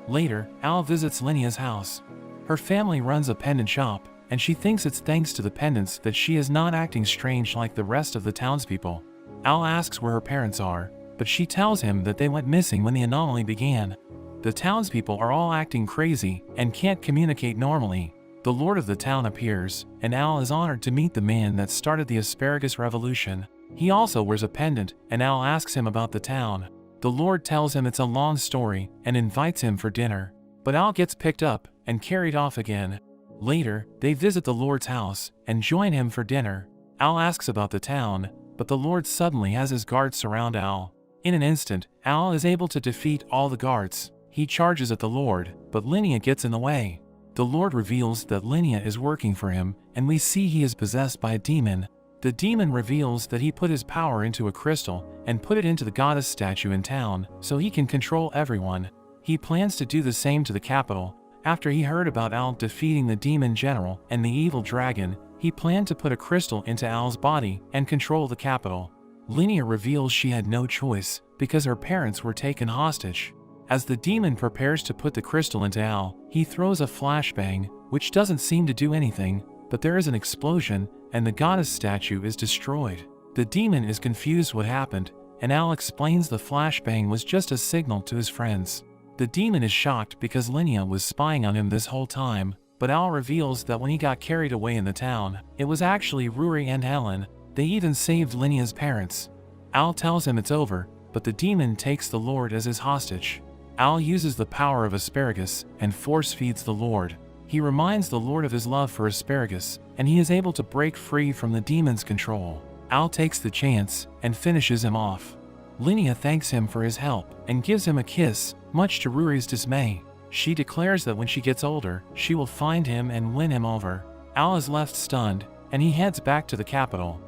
Later, Al visits Linnea's house. Her family runs a pendant shop, and she thinks it's thanks to the pendants that she is not acting strange like the rest of the townspeople. Al asks where her parents are, but she tells him that they went missing when the anomaly began. The townspeople are all acting crazy and can't communicate normally. The lord of the town appears, and Al is honored to meet the man that started the asparagus revolution. He also wears a pendant, and Al asks him about the town. The lord tells him it's a long story and invites him for dinner, but Al gets picked up and carried off again. Later, they visit the lord's house and join him for dinner. Al asks about the town, but the lord suddenly has his guards surround Al. In an instant, Al is able to defeat all the guards. He charges at the lord, but Linnea gets in the way. The Lord reveals that Linnea is working for him, and we see he is possessed by a demon. The demon reveals that he put his power into a crystal and put it into the goddess statue in town so he can control everyone. He plans to do the same to the capital. After he heard about Al defeating the demon general and the evil dragon, he planned to put a crystal into Al's body and control the capital. Linnea reveals she had no choice because her parents were taken hostage. As the demon prepares to put the crystal into Al, he throws a flashbang, which doesn't seem to do anything, but there is an explosion and the goddess statue is destroyed. The demon is confused what happened, and Al explains the flashbang was just a signal to his friends. The demon is shocked because Linnea was spying on him this whole time, but Al reveals that when he got carried away in the town, it was actually Rurik and Helen. They even saved Linnea's parents. Al tells him it's over, but the demon takes the Lord as his hostage. Al uses the power of Asparagus and force feeds the Lord. He reminds the Lord of his love for Asparagus, and he is able to break free from the demon's control. Al takes the chance and finishes him off. Linnea thanks him for his help and gives him a kiss, much to Rurik's dismay. She declares that when she gets older, she will find him and win him over. Al is left stunned, and he heads back to the capital.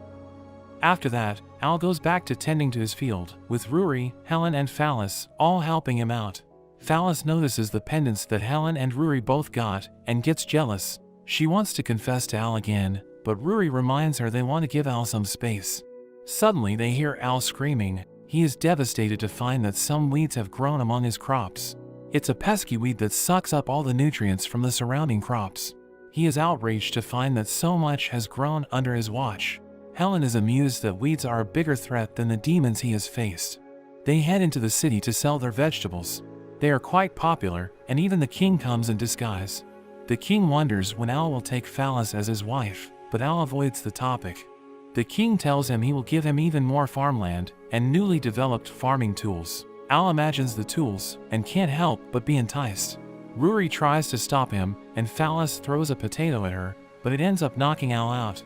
After that, Al goes back to tending to his field, with Rurik, Helen and Phallus all helping him out. Phallus notices the pendants that Helen and Rurik both got, and gets jealous. She wants to confess to Al again, but Rurik reminds her they want to give Al some space. Suddenly they hear Al screaming. He is devastated to find that some weeds have grown among his crops. It's a pesky weed that sucks up all the nutrients from the surrounding crops. He is outraged to find that so much has grown under his watch. Helen is amused that weeds are a bigger threat than the demons he has faced. They head into the city to sell their vegetables. They are quite popular, and even the king comes in disguise. The king wonders when Al will take Phallus as his wife, but Al avoids the topic. The king tells him he will give him even more farmland and newly developed farming tools. Al imagines the tools and can't help but be enticed. Rurik tries to stop him, and Phallus throws a potato at her, but it ends up knocking Al out.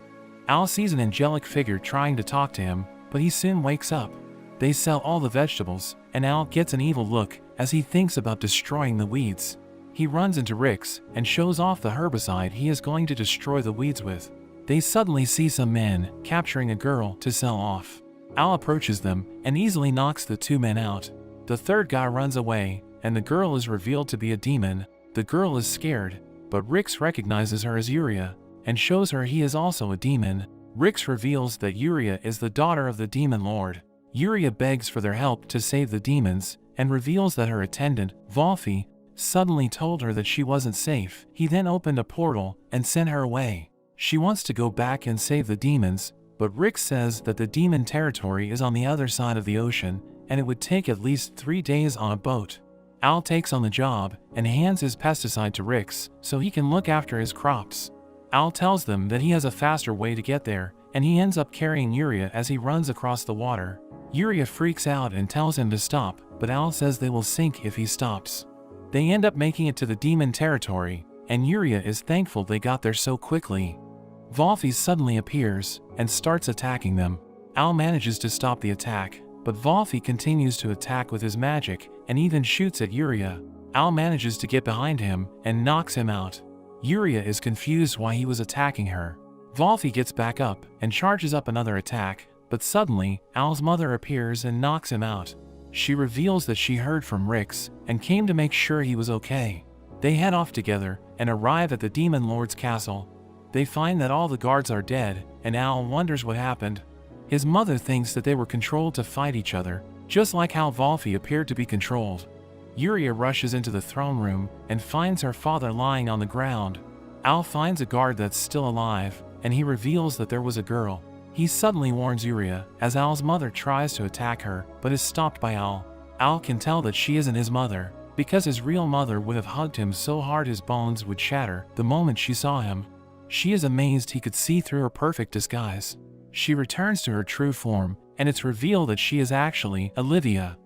Al sees an angelic figure trying to talk to him, but he soon wakes up. They sell all the vegetables, and Al gets an evil look as he thinks about destroying the weeds. He runs into Rix and shows off the herbicide he is going to destroy the weeds with. They suddenly see some men capturing a girl to sell off. Al approaches them and easily knocks the two men out. The third guy runs away, and the girl is revealed to be a demon. The girl is scared, but Rix recognizes her as Yuria and shows her he is also a demon. Rix reveals that Yuria is the daughter of the demon lord. Yuria begs for their help to save the demons and reveals that her attendant, Volfi, suddenly told her that she wasn't safe. He then opened a portal and sent her away. She wants to go back and save the demons, but Rix says that the demon territory is on the other side of the ocean and it would take at least 3 days on a boat. Al takes on the job and hands his pesticide to Rix so he can look after his crops. Al tells them that he has a faster way to get there, and he ends up carrying Yuria as he runs across the water. Yuria freaks out and tells him to stop, but Al says they will sink if he stops. They end up making it to the demon territory, and Yuria is thankful they got there so quickly. Volfi suddenly appears and starts attacking them. Al manages to stop the attack, but Volfi continues to attack with his magic and even shoots at Yuria. Al manages to get behind him and knocks him out. Yuria is confused why he was attacking her. Volfi gets back up and charges up another attack, but suddenly, Al's mother appears and knocks him out. She reveals that she heard from Rix and came to make sure he was okay. They head off together and arrive at the Demon Lord's castle. They find that all the guards are dead, and Al wonders what happened. His mother thinks that they were controlled to fight each other, just like how Volfi appeared to be controlled. Yuria rushes into the throne room and finds her father lying on the ground. Al finds a guard that's still alive, and he reveals that there was a girl. He suddenly warns Yuria as Al's mother tries to attack her, but is stopped by Al. Al can tell that she isn't his mother, because his real mother would have hugged him so hard his bones would shatter the moment she saw him. She is amazed he could see through her perfect disguise. She returns to her true form, and it's revealed that she is actually Olivia.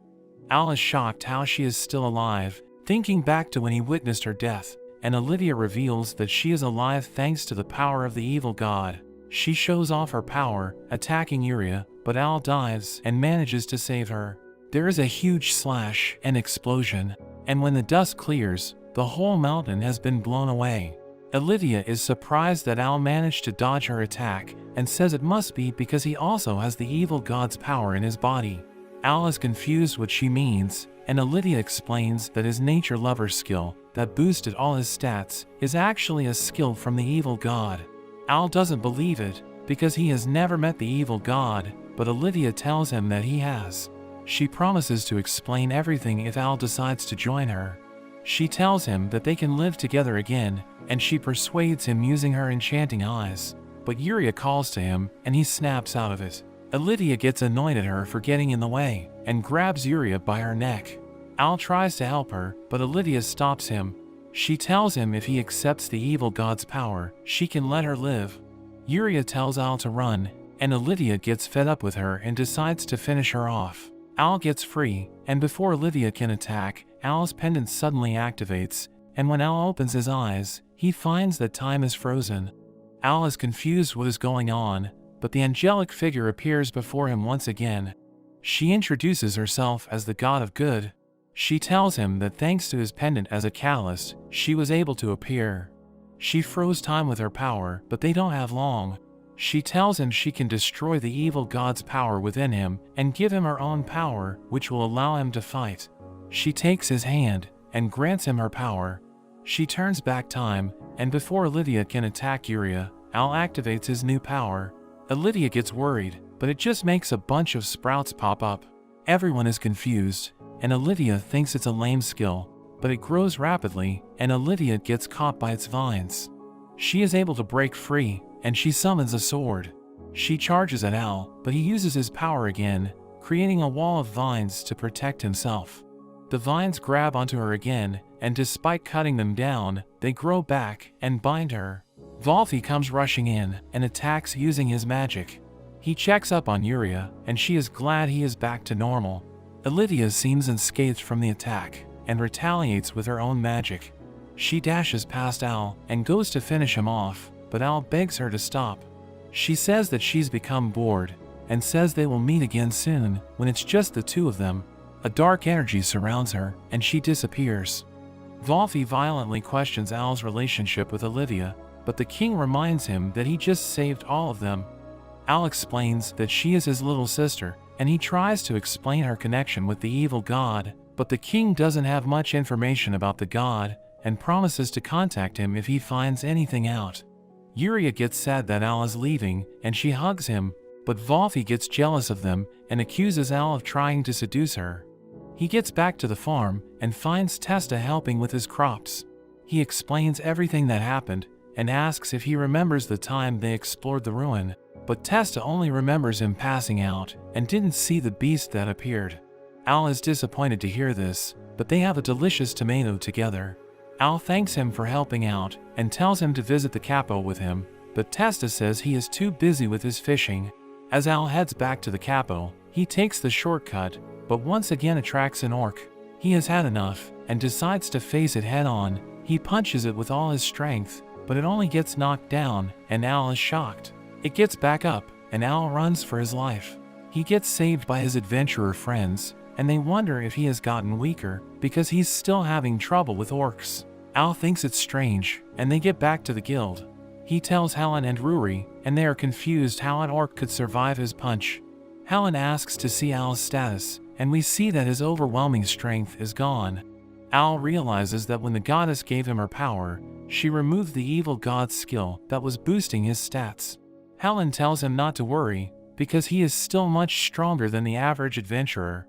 Al is shocked how she is still alive, thinking back to when he witnessed her death, and Olivia reveals that she is alive thanks to the power of the evil god. She shows off her power, attacking Yuria, but Al dives and manages to save her. There is a huge slash and explosion, and when the dust clears, the The whole mountain has been blown away. Olivia is surprised that Al managed to dodge her attack and says it must be because he also has the evil god's power in his body. Al is confused what she means, and Olivia explains that his nature lover skill that boosted all his stats is actually a skill from the evil god. Al doesn't believe it because he has never met the evil god, but Olivia tells him that he has. She promises to explain everything if Al decides to join her. She tells him that they can live together again, and she persuades him using her enchanting eyes. But Yuria calls to him, and he snaps out of it. Olivia gets annoyed at her for getting in the way, and grabs Yuria by her neck. Al tries to help her, but Olivia stops him. She tells him if he accepts the evil god's power, she can let her live. Yuria tells Al to run, and Olivia gets fed up with her and decides to finish her off. Al gets free, and before Olivia can attack, Al's pendant suddenly activates, and when Al opens his eyes, he finds that time is frozen. Al is confused what is going on, but the angelic figure appears before him once again. She introduces herself as the god of good. She tells him that thanks to his pendant as a catalyst, she was able to appear. She froze time with her power, but they don't have long. She tells him she can destroy the evil god's power within him and give him her own power, which will allow him to fight. She takes his hand and grants him her power. She turns back time, and before Olivia can attack Yuria, Al activates his new power. Olivia gets worried, but it just makes a bunch of sprouts pop up. Everyone is confused, and Olivia thinks it's a lame skill, but it grows rapidly, and Olivia gets caught by its vines. She is able to break free, and she summons a sword. She charges at Al, but he uses his power again, creating a wall of vines to protect himself. The vines grab onto her again, and despite cutting them down, they grow back and bind her. Volfi comes rushing in and attacks using his magic. He checks up on Yuria, and she is glad he is back to normal. Olivia seems unscathed from the attack and retaliates with her own magic. She dashes past Al and goes to finish him off, but Al begs her to stop. She says that she's become bored and says they will meet again soon when it's just the two of them. A dark energy surrounds her and she disappears. Volfi violently questions Al's relationship with Olivia, but the king reminds him that he just saved all of them. Al explains that she is his little sister, and he tries to explain her connection with the evil god, but the king doesn't have much information about the god and promises to contact him if he finds anything out. Yuria gets sad that Al is leaving, and she hugs him, but Volfi gets jealous of them and accuses Al of trying to seduce her. He gets back to the farm and finds Testa helping with his crops. He explains everything that happened and asks if he remembers the time they explored the ruin, but Testa only remembers him passing out and didn't see the beast that appeared. Al is disappointed to hear this, but they have a delicious tomato together. Al thanks him for helping out and tells him to visit the capo with him, but Testa says he is too busy with his fishing. As Al heads back to the capo, he takes the shortcut, but once again attracts an orc. He has had enough and decides to face it head on. He punches it with all his strength, but it only gets knocked down, and Al is shocked. It gets back up, and Al runs for his life. He gets saved by his adventurer friends, and they wonder if he has gotten weaker because he's still having trouble with orcs. Al thinks it's strange, and they get back to the guild. He tells Helen and Ruri, and they are confused how an orc could survive his punch. Helen asks to see Al's status, and we see that his overwhelming strength is gone. Al realizes that when the goddess gave him her power, she removed the evil god's skill that was boosting his stats. Helen tells him not to worry, because he is still much stronger than the average adventurer.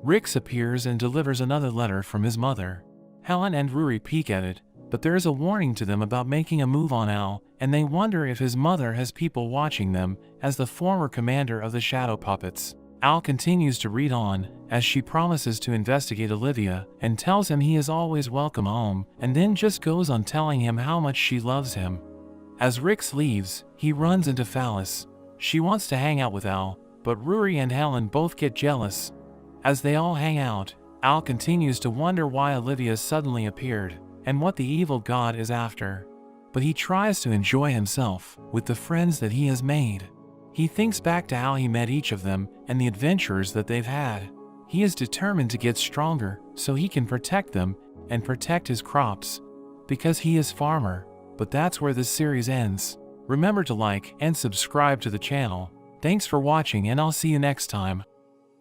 Rix appears and delivers another letter from his mother. Helen and Ruri peek at it, but there is a warning to them about making a move on Al, and they wonder if his mother has people watching them as the former commander of the Shadow Puppets. Al continues to read on, as she promises to investigate Olivia and tells him he is always welcome home, and then just goes on telling him how much she loves him. As Rix leaves, he runs into Phallus. She wants to hang out with Al, but Ruri and Helen both get jealous. As they all hang out, Al continues to wonder why Olivia suddenly appeared, and what the evil god is after. But he tries to enjoy himself with the friends that he has made. He thinks back to how he met each of them and the adventures that they've had. He is determined to get stronger so he can protect them and protect his crops. Because he is farmer. But that's where this series ends. Remember to like and subscribe to the channel. Thanks for watching and I'll see you next time.